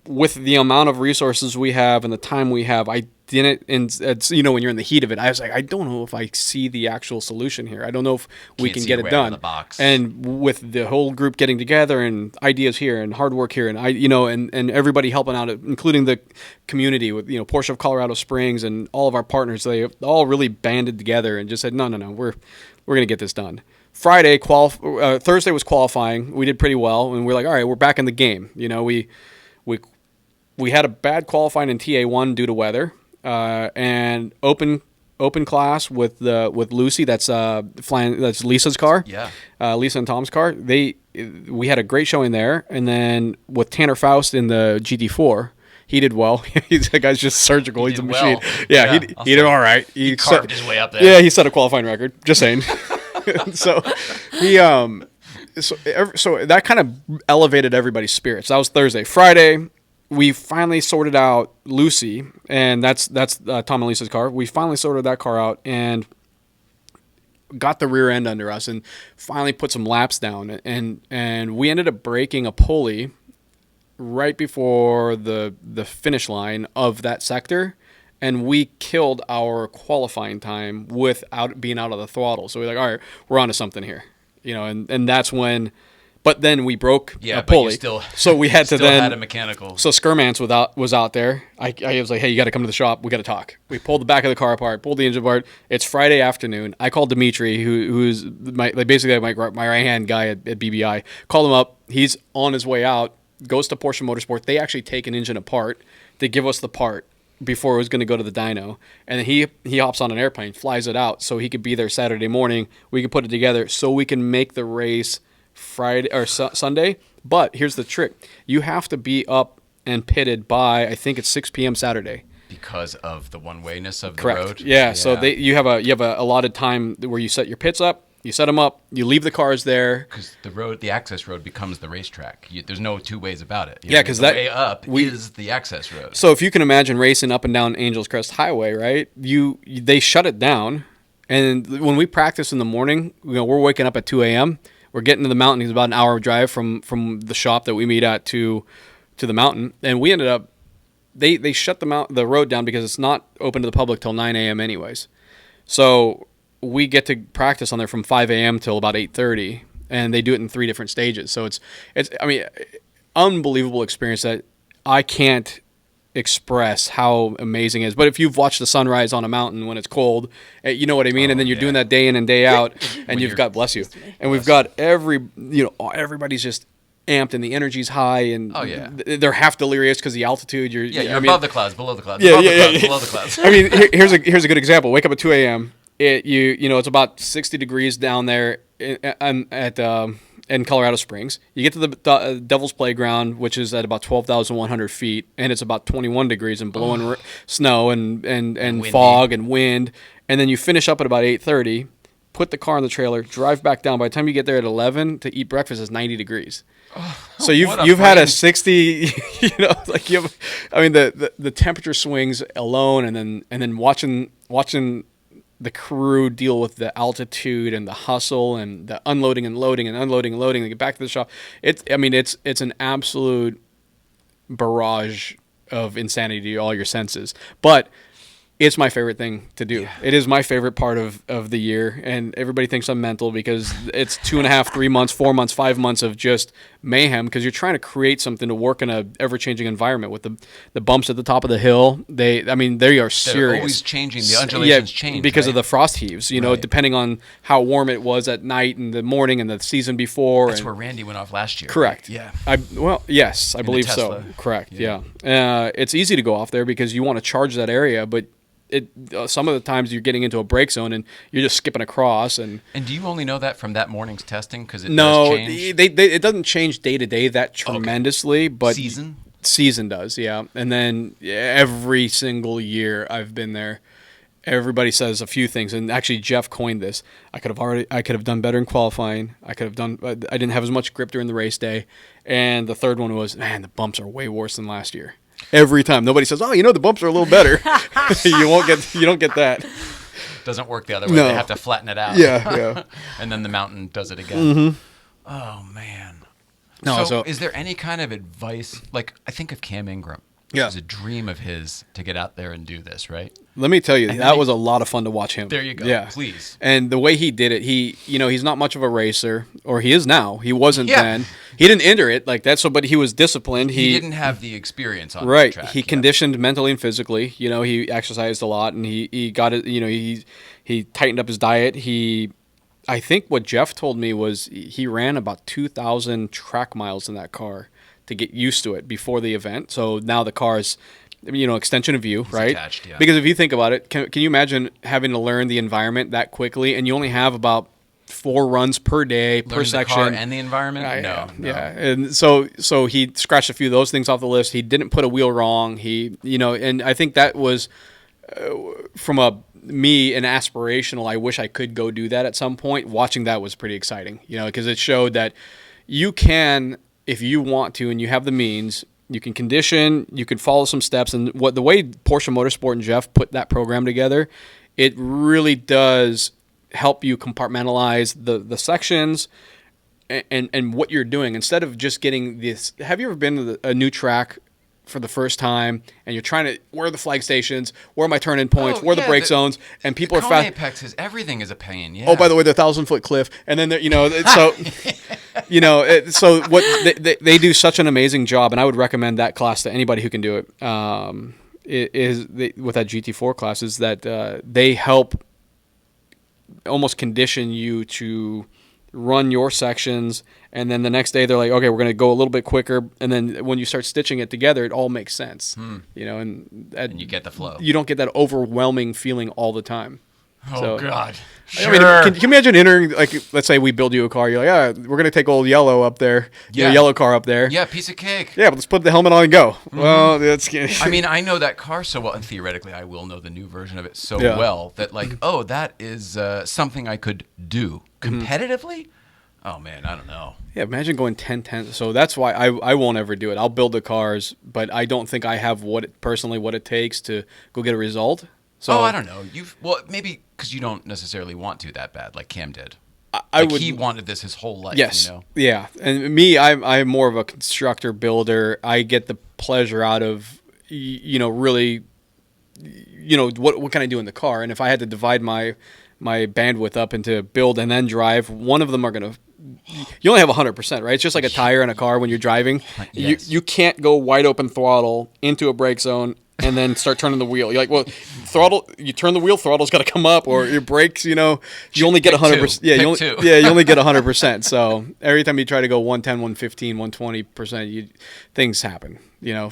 with the amount of resources we have and the time we have, I didn't. And it's, when you're in the heat of it, I was like, I don't know if I see the actual solution here. I don't know if we can get it done. And with the whole group getting together and ideas here and hard work here, and and everybody helping out, including the community with Porsche of Colorado Springs and all of our partners, they all really banded together and just said, no, we're gonna get this done. Friday, Thursday was qualifying. We did pretty well, and we're like, all right, we're back in the game. We had a bad qualifying in TA1 due to weather, and open class with Lucy. That's that's Lisa's car. Yeah. Lisa and Tom's car. We had a great showing there, and then with Tanner Faust in the GT4, he did well. That guy's just surgical. He's a machine. Well. Yeah, he did all right. He carved his way up there. Yeah, he set a qualifying record. Just saying. So he so that kind of elevated everybody's spirits. That was Thursday. Friday, we finally sorted out Lucy, and that's Tom and Lisa's car. We finally sorted that car out and got the rear end under us, and finally put some laps down. And we ended up breaking a pulley right before the finish line of that sector, and we killed our qualifying time without being out of the throttle. So we're like, all right, we're onto something here, and that's when. But then we broke a pulley, so we had to then had a mechanical. So Skermans was out there. I was like, hey, you got to come to the shop. We got to talk. We pulled the back of the car apart, pulled the engine apart. It's Friday afternoon. I called Dimitri, who's basically my right hand guy at BBI. Called him up. He's on his way out. Goes to Porsche Motorsport. They actually take an engine apart. They give us the part before it was going to go to the dyno, and then he hops on an airplane, flies it out, so he could be there Saturday morning. We could put it together so we can make the race Friday or Sunday. But here's the trick: you have to be up and pitted by, I think it's 6 p.m. Saturday. Because of the one-wayness of the Correct. road? Yeah. So you have a allotted time where you set your pits up, you set them up, you leave the cars there. Because the access road becomes the racetrack. There's no two ways about it. Yeah, because that way up is the access road. So if you can imagine racing up and down Angels Crest Highway, right? They shut it down, and when we practice in the morning, we're waking up at 2 a.m. We're getting to the mountain. It's about an hour drive from the shop that we meet at to the mountain, and we ended up. They shut the road down because it's not open to the public till 9 a.m. anyways. So we get to practice on there from 5 a.m. till about 8:30, and they do it in 3 different stages. So it's unbelievable experience that I can't express how amazing it is. But if you've watched the sunrise on a mountain when it's cold, you know what I mean. And then you're doing that day in and day out, and you've got and we've got everybody's just amped and the energy's high and they're half delirious because the altitude. You're above the clouds, below the clouds, below the clouds. I mean, here's a good example. Wake up at 2 a.m. It's about 60 degrees down there in Colorado Springs. You get to the Devil's Playground, which is at about 12,100 feet, and it's about 21 degrees and blowing snow and fog and wind. And then you finish up at about 8:30, put the car in the trailer, drive back down. By the time you get there at 11 to eat breakfast, it's 90 degrees. So you've had a 60, the temperature swings alone, and then watching the crew deal with the altitude and the hustle and the unloading and loading and unloading and loading and get back to the shop. It's an absolute barrage of insanity to all your senses. But it's my favorite thing to do. Yeah. It is my favorite part of the year, and everybody thinks I'm mental because it's 2.5, 3 months, 4 months, 5 months of just mayhem because you're trying to create something to work in a ever-changing environment with the bumps at the top of the hill. They are serious. They're always changing. The undulations change because of the frost heaves. Depending on how warm it was at night and the morning and the season before. That's where Randy went off last year. Correct. Right? Yeah. I believe so. Correct. Yeah. It's easy to go off there because you want to charge that area, but some of the times you're getting into a break zone and you're just skipping across. And do you only know that from that morning's testing? Because does change? It doesn't change day to day that tremendously, but season does, yeah. And then every single year I've been there, everybody says a few things, and actually Jeff coined this. I could have done better in qualifying. I didn't have as much grip during the race day, and the third one was, man, the bumps are way worse than last year. Every time. Nobody says, the bumps are a little better. You don't get that. Doesn't work the other way. No. They have to flatten it out. Yeah. And then the mountain does it again. Mm-hmm. Oh, man. No, so is there any kind of advice? Like, I think of Cam Ingram. Yeah. It was a dream of his to get out there and do this, right? Let me tell you, that was a lot of fun to watch him. There you go. Yeah. Please. And the way he did it, he's not much of a racer, or he is now. He wasn't then. He didn't enter it like that, but he was disciplined. He didn't have the experience on the track. He conditioned mentally and physically. He exercised a lot, and he got it. He tightened up his diet. I think what Jeff told me was he ran about 2,000 track miles in that car to get used to it before the event. So now the car is, extension of you, right? Attached, yeah. Because if you think about it, can you imagine having to learn the environment that quickly, and you only have about 4 runs per day per section? The car and the environment? No. Yeah. And so he scratched a few of those things off the list. He didn't put a wheel wrong. And I think that was from an aspirational, I wish I could go do that at some point. Watching that was pretty exciting, because it showed that you can, if you want to and you have the means, you can condition, you can follow some steps. And the way Porsche Motorsport and Jeff put that program together, it really does help you compartmentalize the sections and what you're doing instead of just getting this. Have you ever been to a new track for the first time and you're trying to, where are the flag stations, where are my turn-in points, where are the brake zones, and people are fast. Apexes, everything is a pain. Yeah. Oh, by the way, the 1,000-foot cliff, and then so what they do such an amazing job, and I would recommend that class to anybody who can do it. With that GT4 class is that they help almost condition you to run your sections, and then the next day they're like, okay, we're going to go a little bit quicker, and then when you start stitching it together, it all makes sense. And you get the flow. You don't get that overwhelming feeling all the time. Oh God. I mean, can you imagine entering, like, let's say we build you a car. You're like, yeah, we're going to take old Yellow up there. Yeah. Yellowcar up there. Yeah, piece of cake. Yeah, but let's put the helmet on and go. Well, that's... I mean, I know that car so well, and theoretically I will know the new version of it so Yeah. well that, like, oh, that is something I could do competitively? Oh, man, I don't know. Yeah, imagine going 10-10. So that's why I won't ever do it. I'll build the cars, but I don't think I have what it takes to go get a result. So I don't know. Well, maybe because you don't necessarily want to that bad, like Cam did. He wanted this his whole life. Yes. You know? Yeah. And me, I'm more of a constructor builder. I get the pleasure out of, really, what can I do in the car? And if I had to divide my bandwidth up into build and then drive, one of them are going to. You only have 100%, right? It's just like a tire in a car when you're driving. Yes. You can't go wide open throttle into a brake zone and then start turning the wheel. You're like, well, you turn the wheel, throttle's got to come up, or your brakes, you only get 100%. Yeah, you only get 100%. So every time you try to go 110, 115, 120%, things happen.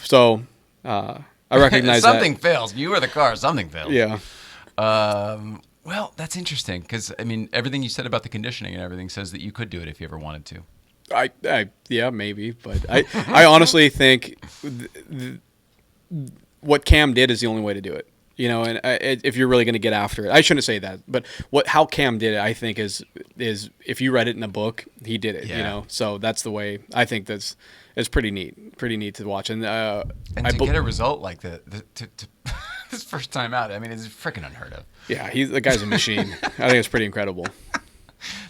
So I recognize something fails. You or the car, something fails. Yeah. Well, that's interesting because, I mean, everything you said about the conditioning and everything says that you could do it if you ever wanted to. Yeah, maybe, but I honestly think what Cam did is the only way to do it. And if you're really going to get after it, I shouldn't say that, but how Cam did it, I think is if you read it in a book, he did it. Yeah. So that's the way. I think it's pretty neat to watch, and to get a result like that, this first time out, I mean, it's freaking unheard of. Yeah, the guy's a machine. I think it's pretty incredible.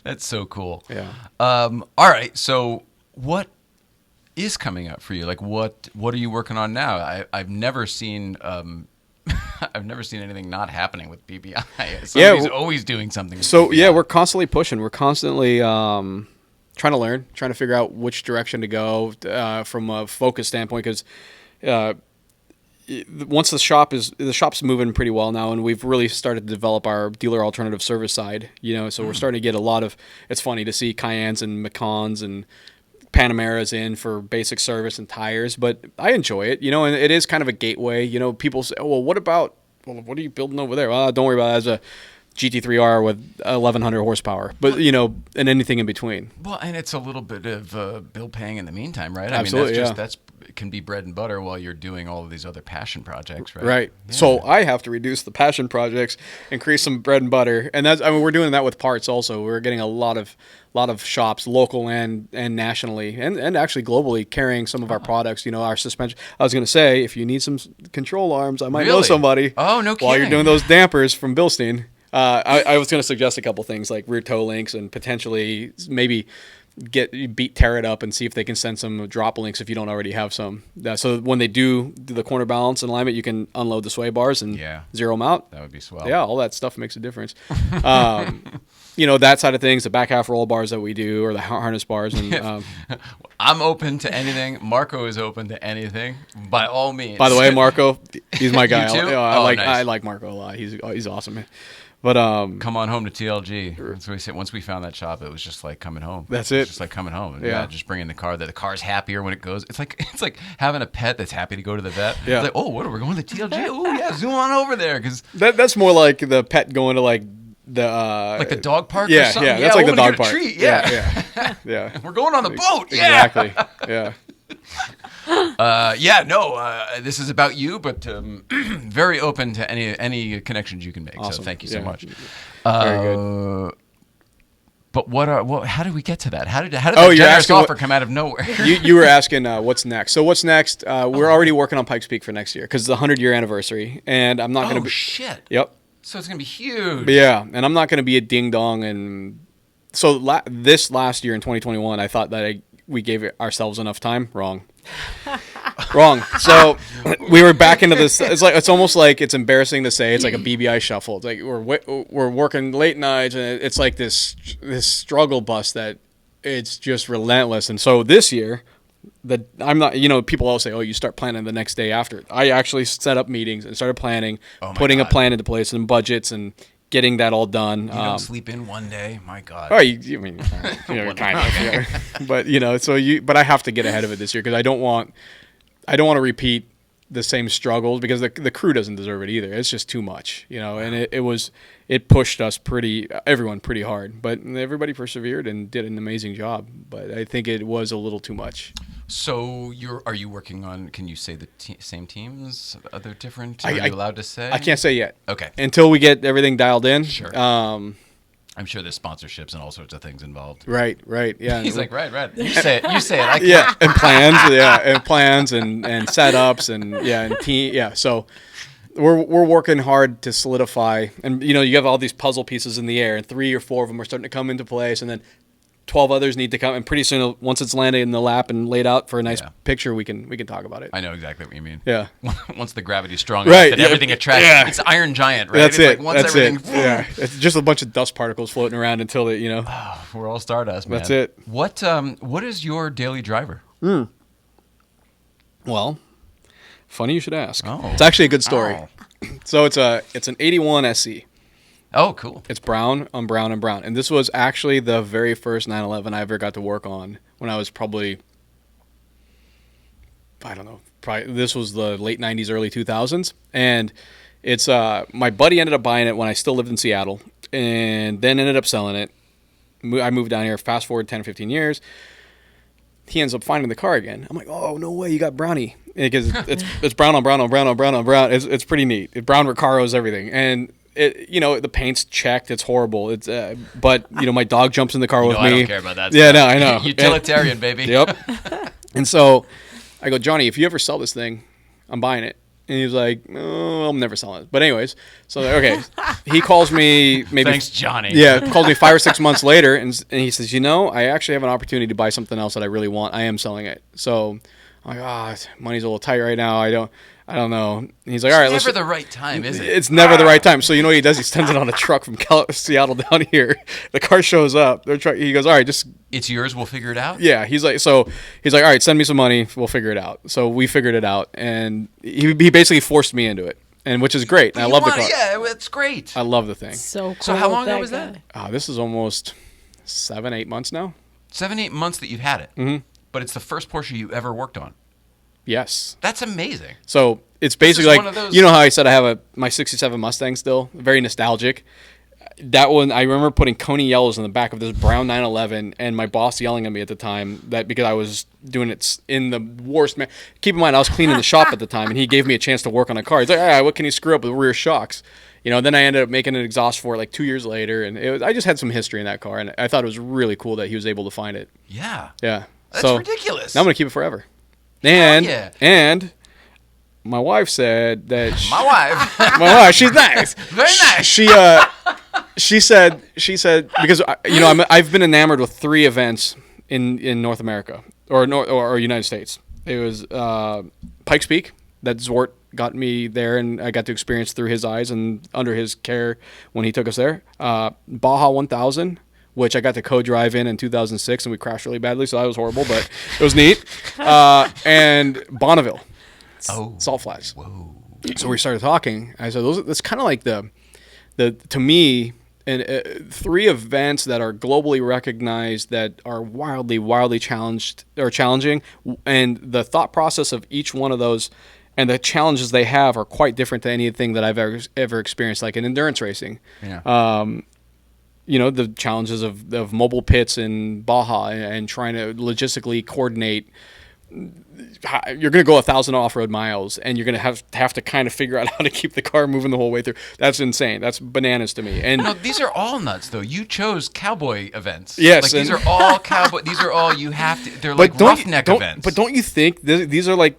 That's so cool. Yeah. All right. So what is coming up for you? Like, what are you working on now? I've never seen anything not happening with BBI. Somebody's always doing something. So we're constantly pushing. We're constantly trying to learn, trying to figure out which direction to go from a focus standpoint, because once the shop's moving pretty well now, and we've really started to develop our dealer alternative service side, so we're starting to get a lot of, it's funny to see Cayennes and Macans and Panameras in for basic service and tires, but I enjoy it, and it is kind of a gateway. People say, well, what are you building over there? Well, don't worry about it. As a GT3R with 1,100 horsepower, but and anything in between. Well, and it's a little bit of bill paying in the meantime, right? Absolutely, I mean, that's can be bread and butter while you're doing all of these other passion projects, right? Right. Yeah. So I have to reduce the passion projects, increase some bread and butter, and we're doing that with parts also. We're getting a lot of shops, local and nationally, and actually globally, carrying some of our products. Our suspension. I was going to say, if you need some control arms, I might know somebody. Oh, no kidding. While you're doing those dampers from Bilstein. I was going to suggest a couple things like rear toe links and potentially maybe tear it up and see if they can send some drop links if you don't already have some. So when they do the corner balance and alignment, you can unload the sway bars and zero them out. That would be swell. Yeah, all that stuff makes a difference. That side of things, the back half roll bars that we do, or the harness bars. And I'm open to anything. Marco is open to anything, by all means. By the way, Marco, he's my guy. You too? I Nice. like Marco a lot. He's awesome, man. But come on home to TLG. Once we found that shop, it was just like coming home. That's it. it. Just like coming home. Yeah. Just bringing the car. The car's happier when it goes. It's like having a pet that's happy to go to the vet. Yeah. It's like, oh, what are we going to the TLG? Oh yeah, zoom on over there, because that's more like the pet going to like the dog park. Yeah, or something. yeah. That's like the dog park. Treat. Yeah. We're going on the boat. Yeah. Exactly. Yeah. This is about you, but very open to any connections you can make. Awesome. So thank you so much. Very good. But how did we get to that? How did that generous offer come out of nowhere? You were asking what's next. So what's next? We're already working on Pike's Peak for next year because it's the 100-year anniversary, and I'm not going to be. Oh shit! Yep. So it's going to be huge. But yeah, and I'm not going to be a ding dong. And so this last year in 2021, I thought that we gave ourselves enough time. Wrong. So we were back into this. It's almost like it's embarrassing to say. It's like a BBI shuffle. It's like we're working late nights, and it's like this struggle bus that it's just relentless. And so this year, I'm not. People always say, "Oh, you start planning the next day after." I actually set up meetings and started planning, putting a plan into place and budgets and getting that all done. You don't sleep in one day, my God. Oh, I mean, kind of. Yeah. But but I have to get ahead of it this year because I don't want to repeat the same struggles because the crew doesn't deserve it either. It's just too much, and it pushed us everyone pretty hard, but everybody persevered and did an amazing job. But I think it was a little too much. So are you working on, can you say the same teams? Are they different? Are you allowed to say? I can't say yet. Okay. Until we get everything dialed in. Sure. I'm sure there's sponsorships and all sorts of things involved. Right, yeah. He's like, right. You say it. I can't. Yeah, and plans, and setups, and team. Yeah, so we're working hard to solidify, and you have all these puzzle pieces in the air, and 3 or 4 of them are starting to come into place, and then 12 others need to come, and pretty soon, once it's landed in the lap and laid out for a nice picture, we can talk about it. I know exactly what you mean. Yeah. Once the gravity's strong enough that everything attracts. Yeah. It's Iron Giant, right? That's it's it. Like once everything. Yeah. It's just a bunch of dust particles floating around until it, Oh, we're all stardust, man. That's it. What is your daily driver? Well, funny you should ask. Oh. It's actually a good story. Oh. So it's an 81 SE. Oh, cool. It's brown on brown and brown. And this was actually the very first 911 I ever got to work on when I was probably this was the late 90s, early 2000s. And it's my buddy ended up buying it when I still lived in Seattle and then ended up selling it. I moved down here, fast forward 10 or 15 years. He ends up finding the car again. I'm like, oh, no way, you got brownie. Because it's brown on brown on brown on brown on brown. It's pretty neat. Brown Recaros, everything. And the paint's checked. It's horrible. It's but my dog jumps in the car with me. I don't care about that. Yeah, stuff. no, I know. Utilitarian, baby. Yep. And so I go, Johnny, if you ever sell this thing, I'm buying it. And he was like, oh, I'm never selling it. But anyways, so okay, he calls me maybe. Thanks, Johnny. Yeah, calls me 5 or 6 months later, and he says, I actually have an opportunity to buy something else that I really want. I am selling it. So I'm like, money's a little tight right now. I don't know. And he's like, all right, it's never the right time, is it? It's never the right time. So you know what he does? He sends it on a truck from Seattle down here. The car shows up. He goes, all right, just. It's yours. We'll figure it out. Yeah. He's like, all right, send me some money. We'll figure it out. So we figured it out, and he basically forced me into it, and which is great. And I love the car. Yeah, it's great. I love the thing. So cool. So how long ago was that? This is almost 7-8 months now. 7-8 months that you've had it. Mm-hmm. But it's the first Porsche you ever worked on. Yes. That's amazing. So it's basically like, how I said I have my 67 Mustang still, very nostalgic. That one, I remember putting Coney yellows in the back of this brown 911 and my boss yelling at me at the time that because I was doing it in the worst. Keep in mind, I was cleaning the shop at the time and he gave me a chance to work on a car. He's like, all right, what can you screw up with rear shocks? Then I ended up making an exhaust for it like 2 years later. And I just had some history in that car. And I thought it was really cool that he was able to find it. Yeah. Yeah. That's ridiculous. Now I'm going to keep it forever. And my wife said that my wife, she's nice, very nice. She said because I've been enamored with 3 events in North America or United States. It was Pike's Peak that Zwart got me there, and I got to experience through his eyes and under his care when he took us there. Baja 1000. Which I got to co-drive in 2006, and we crashed really badly, so that was horrible, but it was neat. And Bonneville, Salt Flats. Whoa! So we started talking. I said, that's kind of like the to me, and 3 events that are globally recognized that are wildly challenging, and the thought process of each one of those and the challenges they have are quite different to anything that I've ever experienced, like in endurance racing. Yeah. The challenges of mobile pits in Baja and trying to logistically coordinate. You're going to go 1,000 off-road miles, and you're going to have to kind of figure out how to keep the car moving the whole way through. That's insane. That's bananas to me. And no, these are all nuts, though. You chose cowboy events. Yes, these are all cowboy. These are all you have to. They're like roughneck events. But don't you think these are like?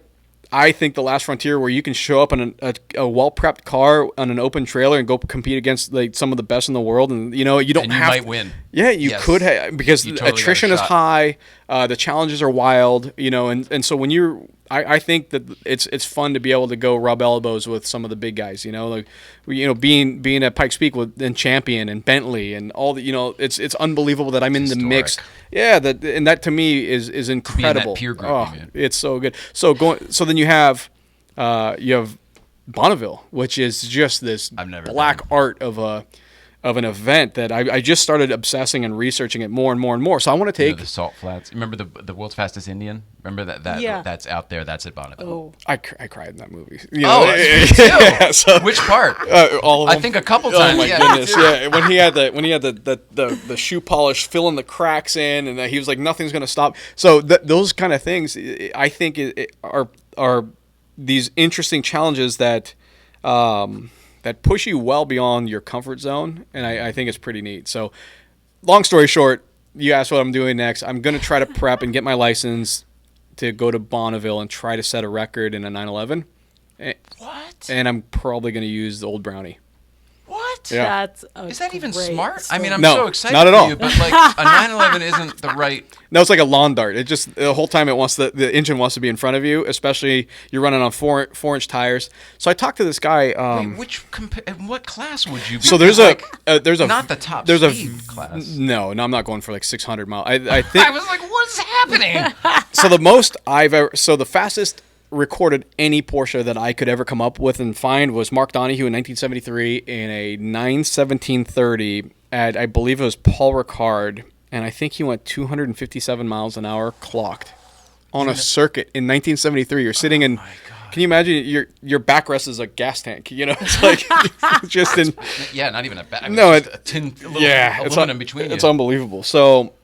I think the last frontier where you can show up in a well-prepped car on an open trailer and go compete against like some of the best in the world, and you don't and have might win. Yeah, you could because totally attrition is high, the challenges are wild, and so when I think that it's fun to be able to go rub elbows with some of the big guys, being at Pike's Peak and Champion and Bentley and all the, it's unbelievable that I'm in the mix. Yeah, that to me is incredible. To be in that peer group, it's so good. So then you have Bonneville, which is just this black art of of an event that I just started obsessing and researching it more and more and more. So I want to take the Salt Flats. Remember the world's fastest Indian? Remember that Yeah. that's out there. That's at Bonneville. Oh, I cried in that movie. Oh, me too. Yeah, so, Which part? all of them. I think a couple Oh times. my yeah. goodness! Yeah, when he had the shoe polish filling the cracks in, and he was like, nothing's gonna stop. So those kind of things, I think, are these interesting challenges that that push you well beyond your comfort zone, and I think it's pretty neat. So, long story short, you asked what I'm doing next. I'm gonna try to prep and get my license to go to Bonneville and try to set a record in a 911. What? And I'm probably gonna use the old Brownie. What? Yeah. that's a Is that even great smart? I mean, I'm No, so excited not at for all. you, but like a 911 isn't the right. No, it's like a lawn dart. It just the whole time it wants the engine wants to be in front of you, especially you're running on 4-inch tires. So I talked to this guy. Wait, what class would you be? So there's like, there's a not the top there's speed class. No, I'm not going for like 600 mile. I think I was like, what's happening? so. The fastest recorded any Porsche that I could ever come up with and find was Mark Donohue in 1973 in a 91730 at, I believe it was Paul Ricard, and I think he went 257 miles an hour clocked on a circuit in 1973. You're sitting in. Can you imagine your backrest is a gas tank? You know, it's like just in. Yeah, not even a bag. I mean, No, just a tin, a little aluminum between you. It's unbelievable. So.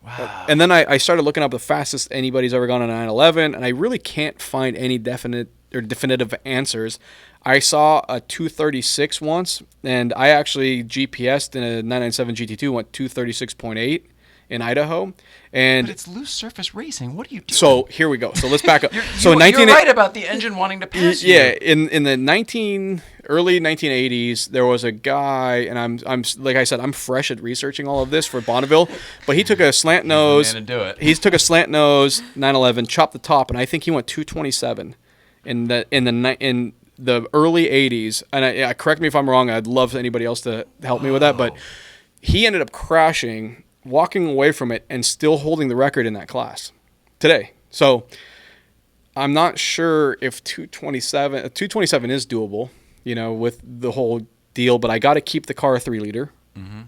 Wow. And then I started looking up the fastest anybody's ever gone on a 911, and I really can't find any definitive answers. I saw a 236 once, and I actually GPS'd in a 997 GT2, went 236.8 in Idaho. And But it's loose surface racing. What are you doing? so here we go. So let's back up. You're right about the engine wanting to pass you. Yeah, in the early 1980s, there was a guy, and I'm like I said, I'm fresh at researching all of this for Bonneville, but he took a slant nose. man to do it. He took a slant nose 911, chopped the top, and I think he went 227 in the early 80s. And I correct me if I'm wrong. I'd love anybody else to help me with that, but he ended up crashing, walking away from it, and still holding the record in that class today. So I'm not sure if 227 is doable, with the whole deal, but I got to keep the car a 3-liter. Mm-hmm.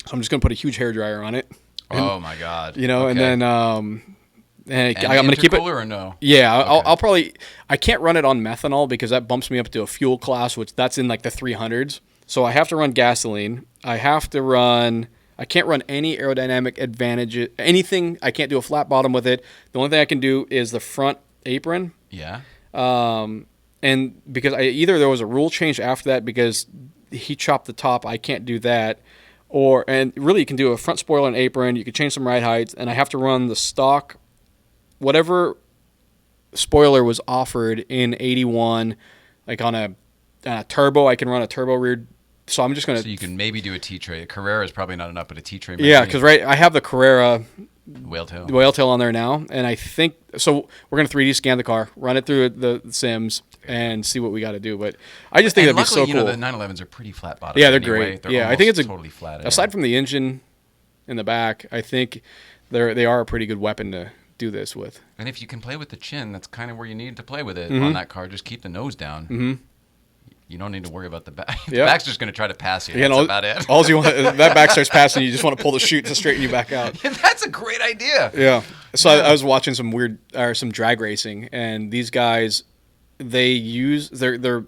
So I'm just going to put a huge hairdryer on it. And, oh my God. and then I'm going to keep it. Or no? Yeah, I'll probably. I can't run it on methanol because that bumps me up to a fuel class, which that's in like the 300s. So I have to run gasoline. I can't run any aerodynamic advantage, anything. I can't do a flat bottom with it. The only thing I can do is the front apron. Yeah. And because either there was a rule change after that because he chopped the top, I can't do that. And really you can do a front spoiler and apron. You can change some ride heights, and I have to run the stock, whatever spoiler was offered in 81, like on a turbo. I can run a turbo rear. So I'm just going to. So you can maybe do a T-tray. A Carrera is probably not enough, but a T-tray. Yeah, because I have the Carrera whale tail on there now, and I think so. We're going to 3D scan the car, run it through the Sims, and see what we got to do. But I just think that'd be so cool. The 911s are pretty flat bottom. Yeah, they're anyway. great. I think it's totally flat. Aside from the engine in the back, I think they are a pretty good weapon to do this with. And if you can play with the chin, that's kind of where you need to play with it Mm-hmm. on that car. Just keep the nose down. Mm-hmm. You don't need to worry about the back. The Yep. back's just going to try to pass you. Yeah, That's about it. All you want, that back starts passing, you just want to pull the chute to straighten you back out. That's a great idea. Yeah. So I was watching some drag racing, and these guys, they're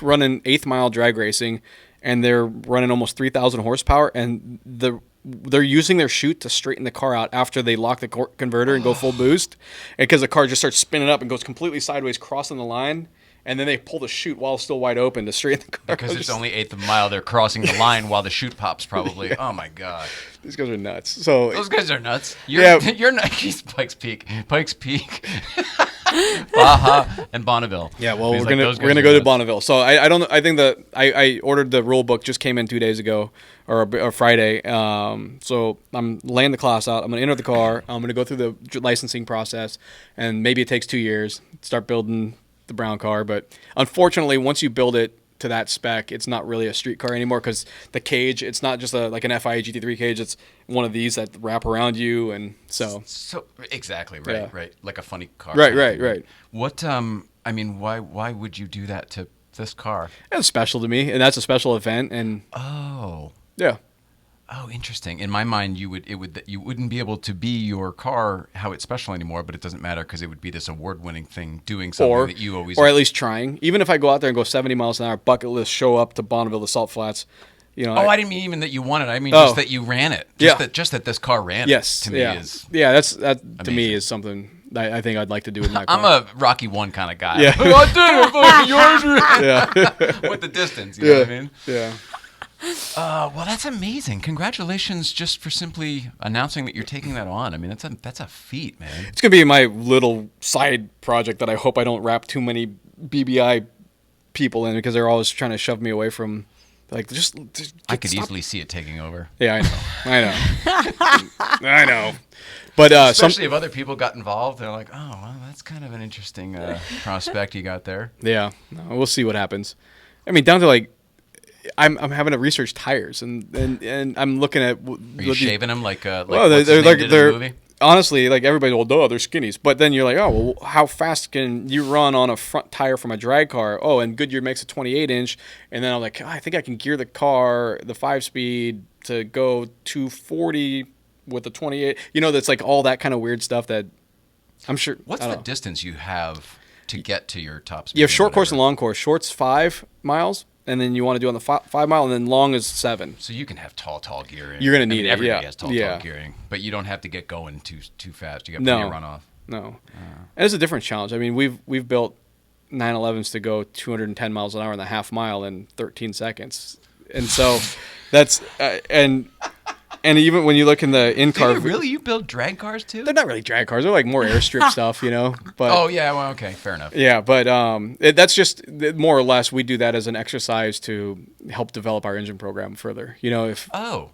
running 8th mile drag racing, and they're running almost 3,000 horsepower, and they're using their chute to straighten the car out after they lock the converter and go full boost, because the car just starts spinning up and goes completely sideways, crossing the line. And then they pull the chute while it's still wide open to straighten the car. Because it's only 8th of a mile, they're crossing the line while the chute pops, probably. Yeah. Oh my God, these guys are nuts. So those guys are nuts. You're not. He's Pike's Peak, Baja, and Bonneville. Yeah, well, He's we're gonna go to Bonneville. So I think I ordered the rule book, just came in 2 days ago or Friday. So I'm laying the class out. I'm gonna enter the car. I'm gonna go through the licensing process, and maybe it takes 2 years. Start building the brown car, but unfortunately once you build it to that spec, it's not really a street car anymore, because the cage, it's not just like an FIA GT3 cage, it's one of these that wrap around you, and so exactly right. Yeah. Right, like a funny car. Right. What I mean, why would you do that to this car? It's special to me, and that's a special event. And Yeah. Oh, interesting. In my mind, you wouldn't be able to be your car how it's special anymore, but it doesn't matter because it would be this award-winning thing doing something that you always... Or at least trying. Even if I go out there and go 70 miles an hour, bucket list, show up to Bonneville, the Salt Flats, you know... I didn't mean even that you won it. I mean just that you ran it. Just that this car ran it, to me is... Yeah, that to me is something I think I'd like to do with my car. I'm a Rocky 1 kind of guy. Yeah. I did it. Yeah. With the distance, you know what I mean? Yeah. Well, that's amazing. Congratulations just for simply announcing that you're taking that on. I mean, that's a feat, man. It's going to be my little side project that I hope I don't wrap too many BBI people in because they're always trying to shove me away from, like, just I could easily see it taking over. Yeah, I know. I know. But especially if other people got involved, they're like, oh, well, that's kind of an interesting prospect you got there. Yeah, we'll see what happens. I mean, down to like, I'm having to research tires and I'm looking at. Are you shaving them like well, what's his name did in the movie? Honestly, like everybody, well, duh, they're skinnies. But then you're like, oh, well, how fast can you run on a front tire from a drag car? Oh, and Goodyear makes a 28-inch. And then I'm like, I think I can gear the car, the 5-speed, to go 240 with the 28. You know, that's like all that kind of weird stuff that I'm sure. What's the distance you have to get to your top speed? You have short course and long course. Short's 5 miles. And then you want to do on the 5 mile, and then long is 7. So you can have tall gearing. You're going to need it. Everybody has tall gearing, but you don't have to get going too fast. You got plenty of runoff. No, and it's a different challenge. I mean, we've built 911s to go 210 miles an hour in the half mile in 13 seconds, and so that's and even when you look in the in-car... Really? You build drag cars, too? They're not really drag cars. They're like more airstrip stuff, you know? But, oh, yeah. Well, okay. Fair enough. Yeah, but that's just more or less we do that as an exercise to help develop our engine program further. You know, if... Oh.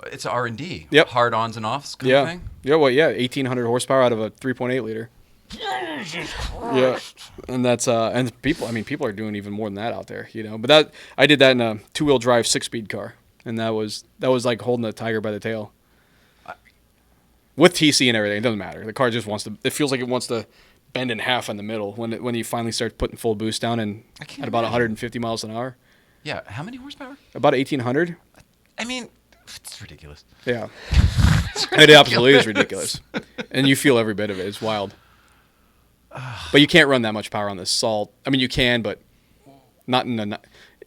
It's R&D. Yep. Hard ons and offs kind of thing? Yeah, well, 1,800 horsepower out of a 3.8 liter. Yeah, and that's and people are doing even more than that out there, you know. But I did that in a 2-wheel drive 6-speed car. And that was like holding a tiger by the tail. With TC and everything, it doesn't matter. The car just wants to. It feels like it wants to bend in half in the middle when you finally start putting full boost down and at about 150 miles an hour. Yeah, how many horsepower? About 1,800. I mean, it's ridiculous. Yeah, it absolutely is ridiculous, and you feel every bit of it. It's wild. But you can't run that much power on this salt. I mean, you can, but not in a.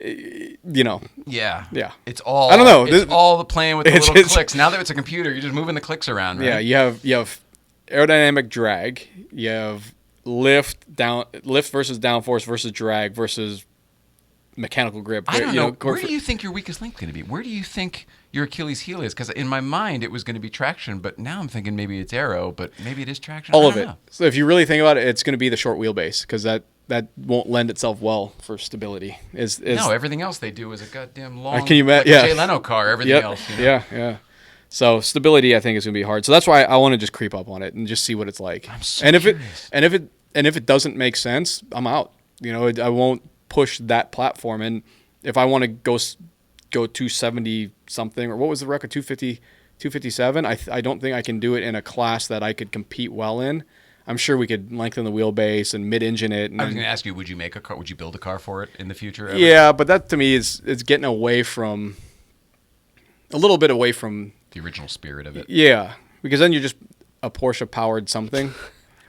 You know. Yeah. Yeah. It's all. I don't know. It's all the playing with the little clicks. Now that it's a computer, you're just moving the clicks around, right? Yeah. You have aerodynamic drag. You have lift versus downforce versus drag versus mechanical grip. I don't know. Where do you think your weakest link is going to be? Where do you think your Achilles heel is? Because in my mind it was going to be traction, but now I'm thinking maybe it's aero, but maybe it is traction. All of it. So if you really think about it, it's going to be the short wheelbase because that won't lend itself well for stability. No, everything else they do is a goddamn long. Can you like a Jay Leno car? Everything else. You know? Yeah. So stability, I think, is going to be hard. So that's why I want to just creep up on it and just see what it's like. I'm so curious. If it doesn't make sense, I'm out. You know, I won't push that platform. And if I want to go 270 something, or what was the record, 250, 257? I don't think I can do it in a class that I could compete well in. I'm sure we could lengthen the wheelbase and mid-engine it. And I was going to ask you, would you make a car? Would you build a car for it in the future? Ever? Yeah, but that to me is getting away from a little bit away from the original spirit of it. Yeah, because then you're just a Porsche powered something,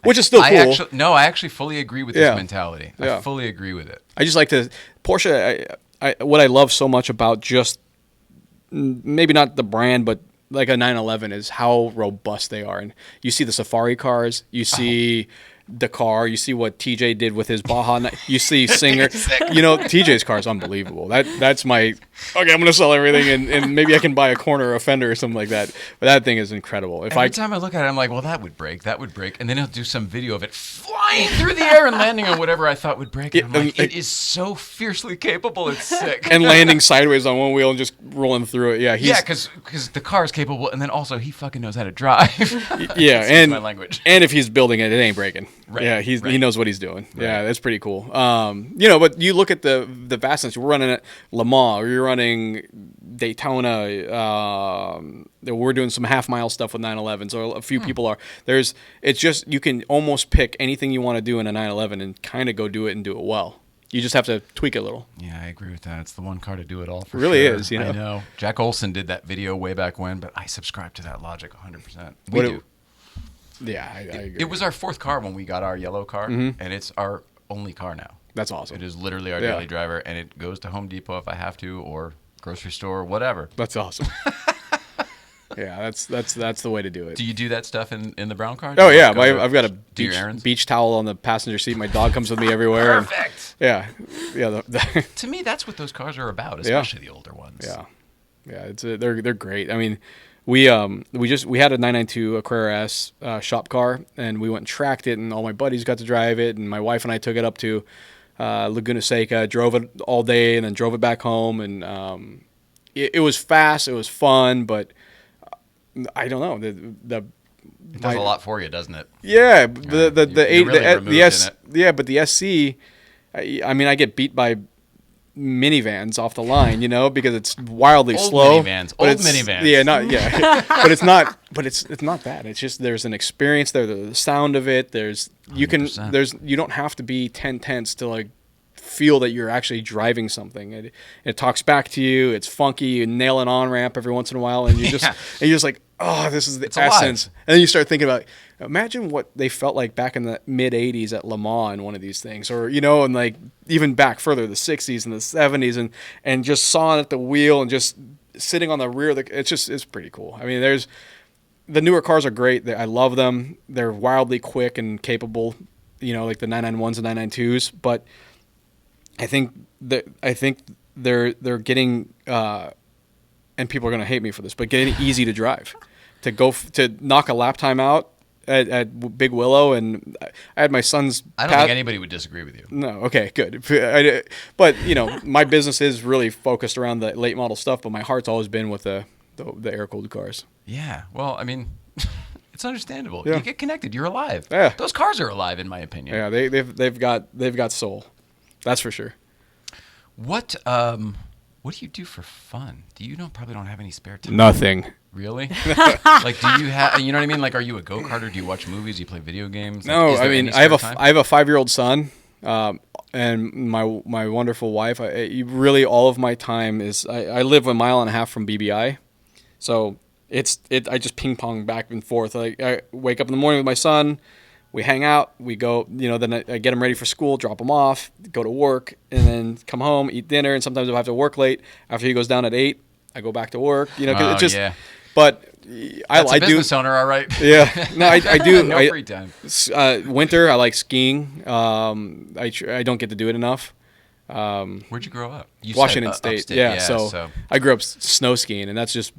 which is still cool. I actually fully agree with this mentality. Yeah. I fully agree with it. I just like to Porsche. What I love so much about just maybe not the brand, but like a 911 is how robust they are. And you see the Safari cars, you see Dakar, you see what TJ did with his Baja, you see Singer. You know, TJ's car is unbelievable. That's my, okay, I'm going to sell everything and maybe I can buy a corner or a fender or something like that. But that thing is incredible. Every time I look at it, I'm like, well, that would break. And then he'll do some video of it flying through the air and landing on whatever I thought would break. And I'm like, it is so fiercely capable, it's sick. And landing sideways on one wheel and just rolling through it. Yeah, because the car is capable, and then also he fucking knows how to drive. Yeah, and my language. And if he's building it, it ain't breaking. Right. Yeah, he knows what he's doing. Right. Yeah, that's pretty cool. You know, but you look at the vastness. We're running at Le Mans, or you're running Daytona. We're doing some half-mile stuff with 911s, or a few people are. It's just you can almost pick anything you want to do in a 911 and kind of go do it and do it well. You just have to tweak it a little. Yeah, I agree with that. It's the one car to do it all for It really sure. is, you know? I know. Jack Olson did that video way back when, but I subscribe to that logic 100%. We What do. Yeah, I agree. It was our fourth car when we got our yellow car, and it's our only car now. That's awesome. It is literally our Yeah. daily driver, and it goes to Home Depot if I have to, or grocery store, whatever. That's awesome. Yeah, that's the way to do it. Do you do that stuff in the brown car? Oh yeah, Go to- I've got a do your errands? beach towel on the passenger seat. My dog comes with me everywhere. and- Perfect. yeah, To me, that's what those cars are about, especially the older ones. yeah. They're great. I mean, we had a 992 Carrera S shop car, and we went and tracked it, and all my buddies got to drive it, and my wife and I took it up to Laguna Seca, drove it all day, and then drove it back home, and it was fast, it was fun, but I don't know It does a lot for you, doesn't it? Yeah, You're really removed in it. Yeah, but the SC, I mean, I get beat by minivans off the line, because it's wildly Old slow. minivans. but Old it's- minivans. Yeah, but it's not. But it's not that. It's just there's an experience there. The sound of it. You 100%. don't have to be 10 tenths to like feel that you're actually driving something. It talks back to you. It's funky. You nail an on ramp every once in a while, and you're just like, oh, this is the It's alive. essence. And then you start thinking about, imagine what they felt like back in the mid 80s at Le Mans in one of these things, or and like even back further, the 60s and the 70s, and just sawing at the wheel and just sitting on the rear. It's pretty cool. I mean, the newer cars are great. I love them. They're wildly quick and capable, like the 991s and 992s. But I think they're getting, and people are going to hate me for this, but getting easy to drive, to knock a lap time out at Big Willow, and I had my son's. I don't think anybody would disagree with you. No, okay, good. But my business is really focused around the late model stuff, but my heart's always been with the air cooled cars. Yeah. Well, I mean, it's understandable. Yeah. You get connected. You're alive. Yeah. Those cars are alive, in my opinion. Yeah, they've got soul, that's for sure. What do you do for fun? Probably don't have any spare time? Nothing. Really? Like, do you have? You know what I mean? Like, are you a go-karter? Do you watch movies? Do you play video games? No, Is there I mean, any I have spare time? I have a 5-year-old son, and my wonderful wife. Really, all of my time is I live 1.5 miles from BBI, so I just ping pong back and forth. Like, I wake up in the morning with my son, we hang out, we go, then I get him ready for school, drop him off, go to work, and then come home, eat dinner, and sometimes if I have to work late, after he goes down at 8, I go back to work. 'Cause it's just. Yeah. But That's I a do. business owner, all right. Yeah, no, I do. No free time. Winter, I like skiing. I don't get to do it enough. Where'd you grow up? You said, Washington State. upstate. Yeah, so I grew up snow skiing, and that's just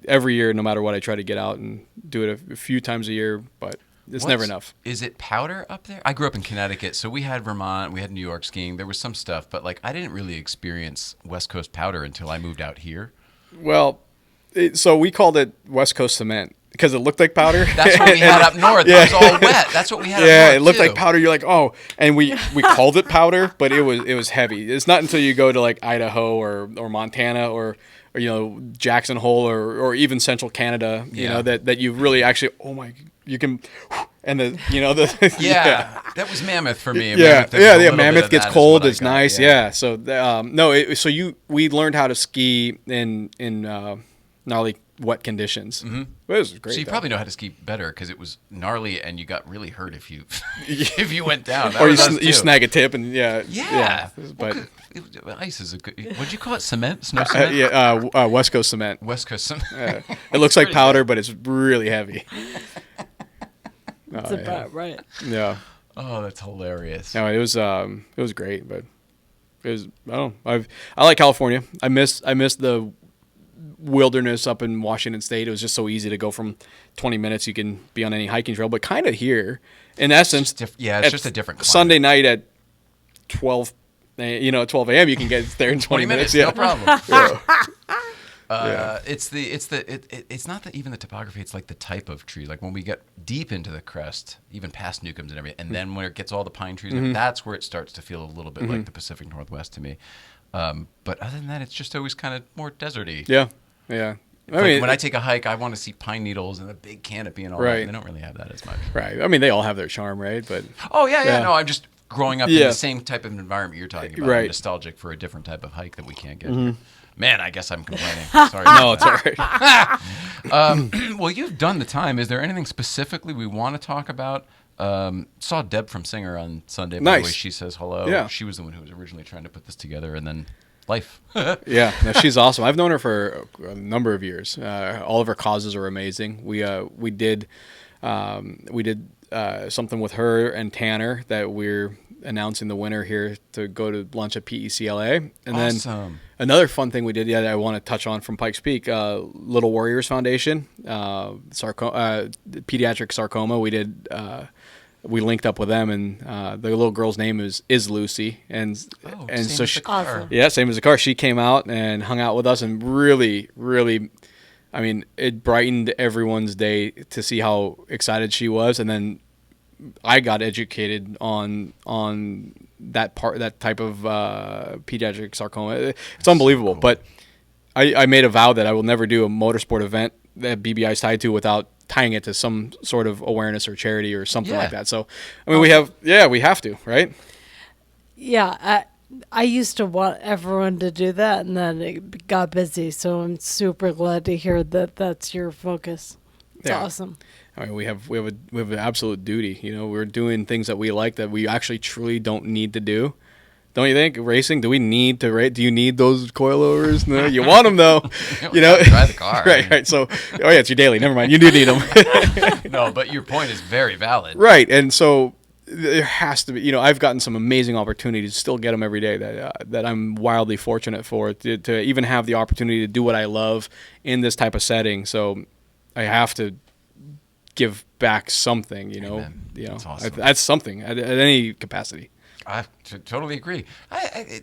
every year, no matter what, I try to get out and do it a few times a year, but it's never enough. Is it powder up there? I grew up in Connecticut, so we had Vermont, we had New York skiing. There was some stuff, but like I didn't really experience West Coast powder until I moved out here. Well, so we called it West Coast cement because it looked like powder. That's what we had up north. Yeah. It was all wet. That's what we had up north. Yeah, it looked too. like powder. You're like, oh, and we called it powder, but it was heavy. It's not until you go to like Idaho or Montana or Jackson Hole or even central Canada, that you really actually, oh my, you can, and the Yeah, that was Mammoth for me. Mammoth Mammoth gets cold. It's nice. Yeah. So we learned how to ski in gnarly wet conditions. Mm-hmm. It was great. So you though. probably know how to ski better because it was gnarly and you got really hurt if you if you went down. Or you snag a tip and yeah. But ice is a good. What'd you call it? Cement? Snow cement? West Coast cement. West Coast cement. It looks like powder, but it's really heavy. That's about right. Yeah. Oh, that's hilarious. No, it was great, but it was. I don't know. I like California. I miss the wilderness up in Washington State. It was just so easy to go from 20 minutes. You can be on any hiking trail, but kind of here, in essence, it's just a different climate. Sunday night at 12 a.m. you can get there in 20 minutes. Yeah, no problem. Yeah. It's not that even the topography. It's like the type of trees. Like when we get deep into the crest, even past Newcombs and everything, and then when it gets all the pine trees, that's where it starts to feel a little bit like the Pacific Northwest to me. But other than that, it's just always kind of more deserty. Yeah. When I take a hike, I want to see pine needles and a big canopy and all that. And they don't really have that as much. Right. I mean, they all have their charm, right? But no, growing up in the same type of environment you're talking about. Right. Nostalgic for a different type of hike that we can't get here. Man, I guess I'm complaining. Sorry. No, it's all right. Well, you've done the time. Is there anything specifically we want to talk about? Saw Deb from Singer on Sunday. By the way, Nice. she says hello. Yeah. She was the one who was originally trying to put this together, and then life. Yeah, no, she's awesome. I've known her for a number of years. All of her causes are amazing. We did something with her and Tanner that we're announcing the winner here to go to lunch at PECLA. And then another fun thing we did that I want to touch on from Pikes Peak, Little Warriors Foundation, pediatric sarcoma. We did. We linked up with them, and the little girl's name is Lucy, and so she, same as the car. She came out and hung out with us, and really, I mean, it brightened everyone's day to see how excited she was, and then I got educated on that type of pediatric sarcoma. It's unbelievable, cool. But I made a vow that I will never do a motorsport event that BBI is tied to without tying it to some sort of awareness or charity or something like that. So, I mean, we have to, right? Yeah, I used to want everyone to do that, and then it got busy. So I'm super glad to hear that that's your focus. It's awesome. I mean, we have an absolute duty. You know, we're doing things that we like that we actually truly don't need to do. Don't you think? Racing? Do we need to rate? Do you need those coilovers? No, you want them though. You know, drive the car. right. So, it's your daily. Never mind. You do need them. No, but your point is very valid. Right, and so there has to be. You know, I've gotten some amazing opportunities. Still get them every day. That I'm wildly fortunate for to even have the opportunity to do what I love in this type of setting. So, I have to give back something. You know, Amen. That's awesome. That's something at any capacity. I totally agree.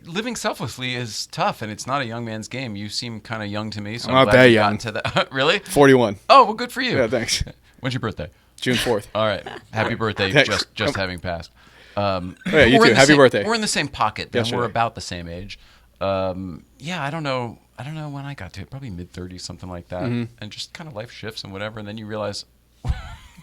Living selflessly is tough, and it's not a young man's game. You seem kind of young to me, so I'm glad you got into that. Really? 41. Oh, well, good for you. Yeah, thanks. When's your birthday? June 4th. All right. Happy birthday, just having passed. You too. Happy birthday. We're in the same pocket. Then. Yesterday. We're about the same age. I don't know when I got to it. Probably mid-30s, something like that. Mm-hmm. And just kind of life shifts and whatever, and then you realize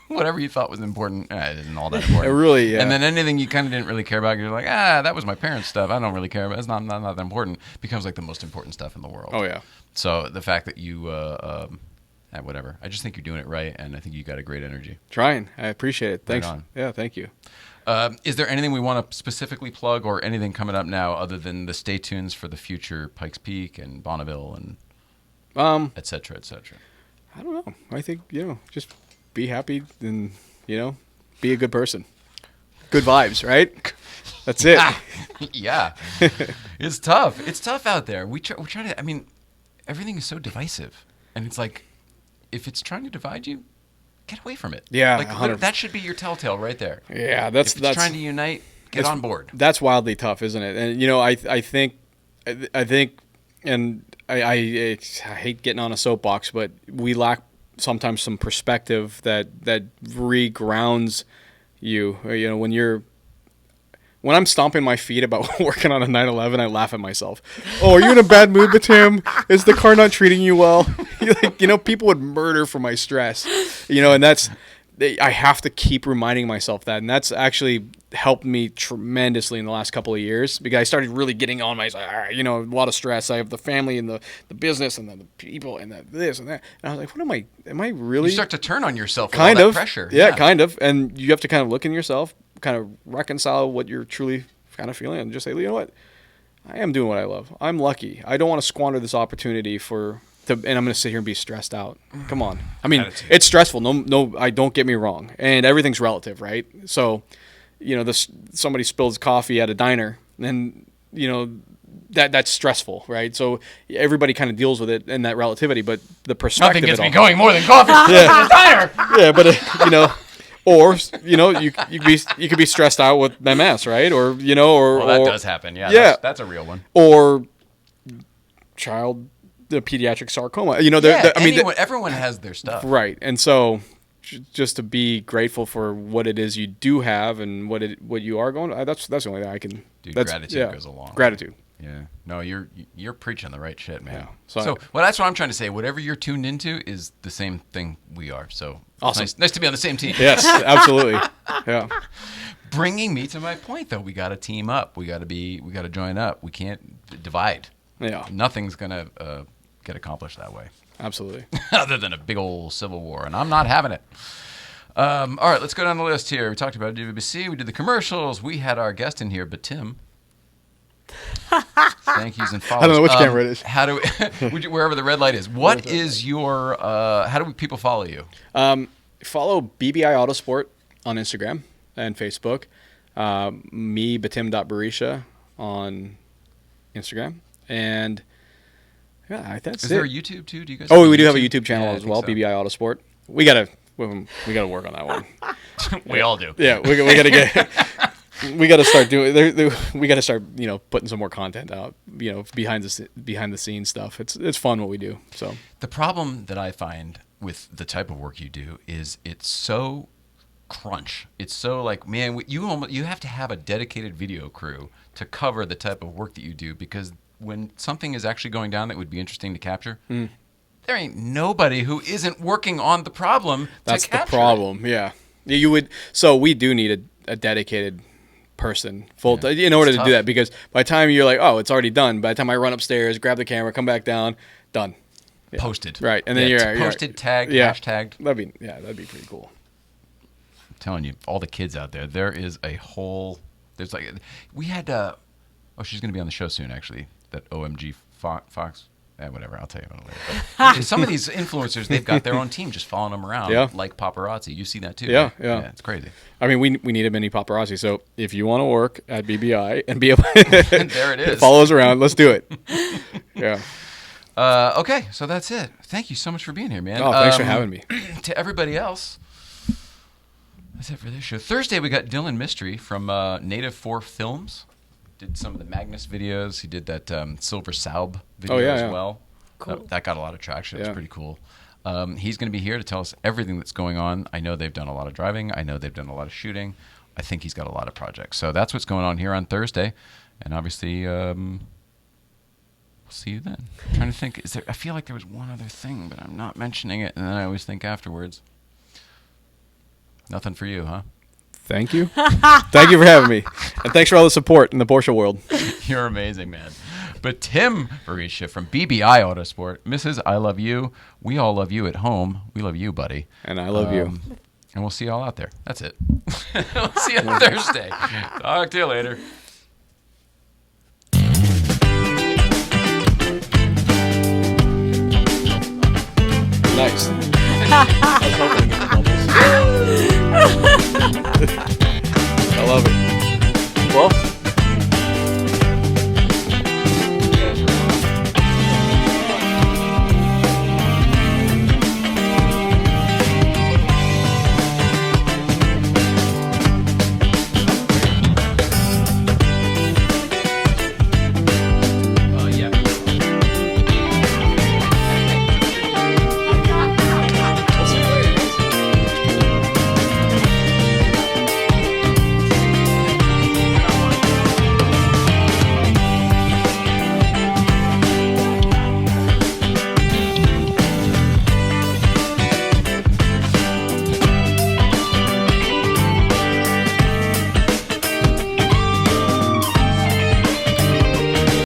whatever you thought was important, it isn't all that important. Really, yeah. And then anything you kind of didn't really care about, you're like, that was my parents' stuff. I don't really care about it. It's not that important. Becomes like the most important stuff in the world. Oh, yeah. So the fact that you, whatever. I just think you're doing it right, and I think you got a great energy. Trying. I appreciate it. Thanks. Right on. Yeah, thank you. Is there anything we want to specifically plug or anything coming up now other than the stay tunes for the future Pikes Peak and Bonneville and et cetera, et cetera? I don't know. I think, just be happy and, be a good person. Good vibes, right? That's it. Yeah. It's tough. It's tough out there. We're trying to, I mean, everything is so divisive. And it's like, if it's trying to divide you, get away from it. Yeah. Like, that should be your telltale right there. Yeah, if it's trying to unite, get on board. That's wildly tough, isn't it? And, I think, and I hate getting on a soapbox, but we lack sometimes some perspective that regrounds you. When I'm stomping my feet about working on a 911, I laugh at myself. Oh, are you in a bad mood, Betim? Is the car not treating you well? People would murder for my stress. And I have to keep reminding myself that, and that's actually helped me tremendously in the last couple of years, because I started really getting on a lot of stress. I have the family and the business and the people and this and that, and I was like, am I really? You start to turn on yourself with kind all of that pressure. Yeah, kind of, and you have to kind of look in yourself, kind of reconcile what you're truly kind of feeling, and just say, you know what, I am doing what I love. I'm lucky. I don't want to squander this opportunity and I'm going to sit here and be stressed out. Come on. I mean, it's stressful. No, I don't get me wrong. And everything's relative, right? So, somebody spills coffee at a diner, and, that's stressful, right? So everybody kind of deals with it in that relativity, but the perspective. Nothing gets me going more than coffee at a diner. Yeah, but, or, you could be stressed out with MS, right? Or, that does happen. Yeah. That's a real one. Or the pediatric sarcoma. Everyone has their stuff. Right. And so just to be grateful for what it is you do have and what you are going, that's the only thing I can. Gratitude goes along. Gratitude. Yeah. No, you're preaching the right shit, man. Yeah. So that's what I'm trying to say. Whatever you're tuned into is the same thing we are. So awesome. Nice to be on the same team. Yes, absolutely. Yeah. bringing me to my point, though. We got to team up. We got to join up. We can't divide. Yeah. Nothing's gonna get accomplished that way. Absolutely. Other than a big old civil war, and I'm not having it. All right, let's go down the list here. We talked about GVBC. We did the commercials. We had our guest in here, Betim. Thank yous and follows. I don't know which camera it is. How do we, wherever the red light is? What is your? How do people follow you? Follow BBI Autosport on Instagram and Facebook. Me, Betim Berisha on Instagram. And yeah, that's Is it. there a YouTube too? Do you guys? Oh, we do have a YouTube channel Yeah, I as think well, so. BBI Autosport. We gotta work on that one. We all do. Yeah, we gotta get. We gotta start doing. We gotta start, putting some more content out. Behind the scenes stuff. It's fun what we do. So The problem that I find with the type of work you do is it's so crunch. It's so like, man, you have to have a dedicated video crew to cover the type of work that you do, because when something is actually going down that would be interesting to capture, there ain't nobody who isn't working on the problem. that's to the capture problem. Yeah, you would. So we do need a dedicated person in order to tough. do that, because by the time you're like, oh, it's already done. By the time I run upstairs, grab the camera, come back down, done. Yeah. Posted. Right, and then you're posted, tagged, yeah. hashtagged. That'd be pretty cool. I'm telling you, all the kids out there, there is a whole. There's like, we had. Oh, she's going to be on the show soon, actually. That OMG Fox. Whatever. I'll tell you about it later. But some of these influencers, they've got their own team just folling them around, Yeah. like paparazzi. You see that too? Yeah, right? yeah. It's crazy. I mean, we need a mini paparazzi. So if you want to work at BBI and be able There it is. follow us around, let's do it. Yeah. Okay, so that's it. Thank you so much for being here, man. Oh, thanks for having me. To everybody else, that's it for this show. Thursday, we got Dylan Mystery from Native 4 Films. Did some of the Magnus videos. He did that Silver Saub video as well. Cool. That got a lot of traction. It was Yeah. pretty cool. He's going to be here to tell us everything that's going on. I know they've done a lot of driving. I know they've done a lot of shooting. I think he's got a lot of projects. So that's what's going on here on Thursday. And obviously, we'll see you then. I'm trying to think. I feel like there was one other thing, but I'm not mentioning it. And then I always think afterwards. Nothing for you, huh? Thank you. Thank you for having me. And thanks for all the support in the Porsche world. You're amazing, man. But Betim Berisha from BBI Autosport. Mrs. I love you. We all love you at home. We love you, buddy. And I love you. And we'll see you all out there. That's it. We'll see you on Thursday. Talk to you later. Nice. I was hoping to get the bubbles.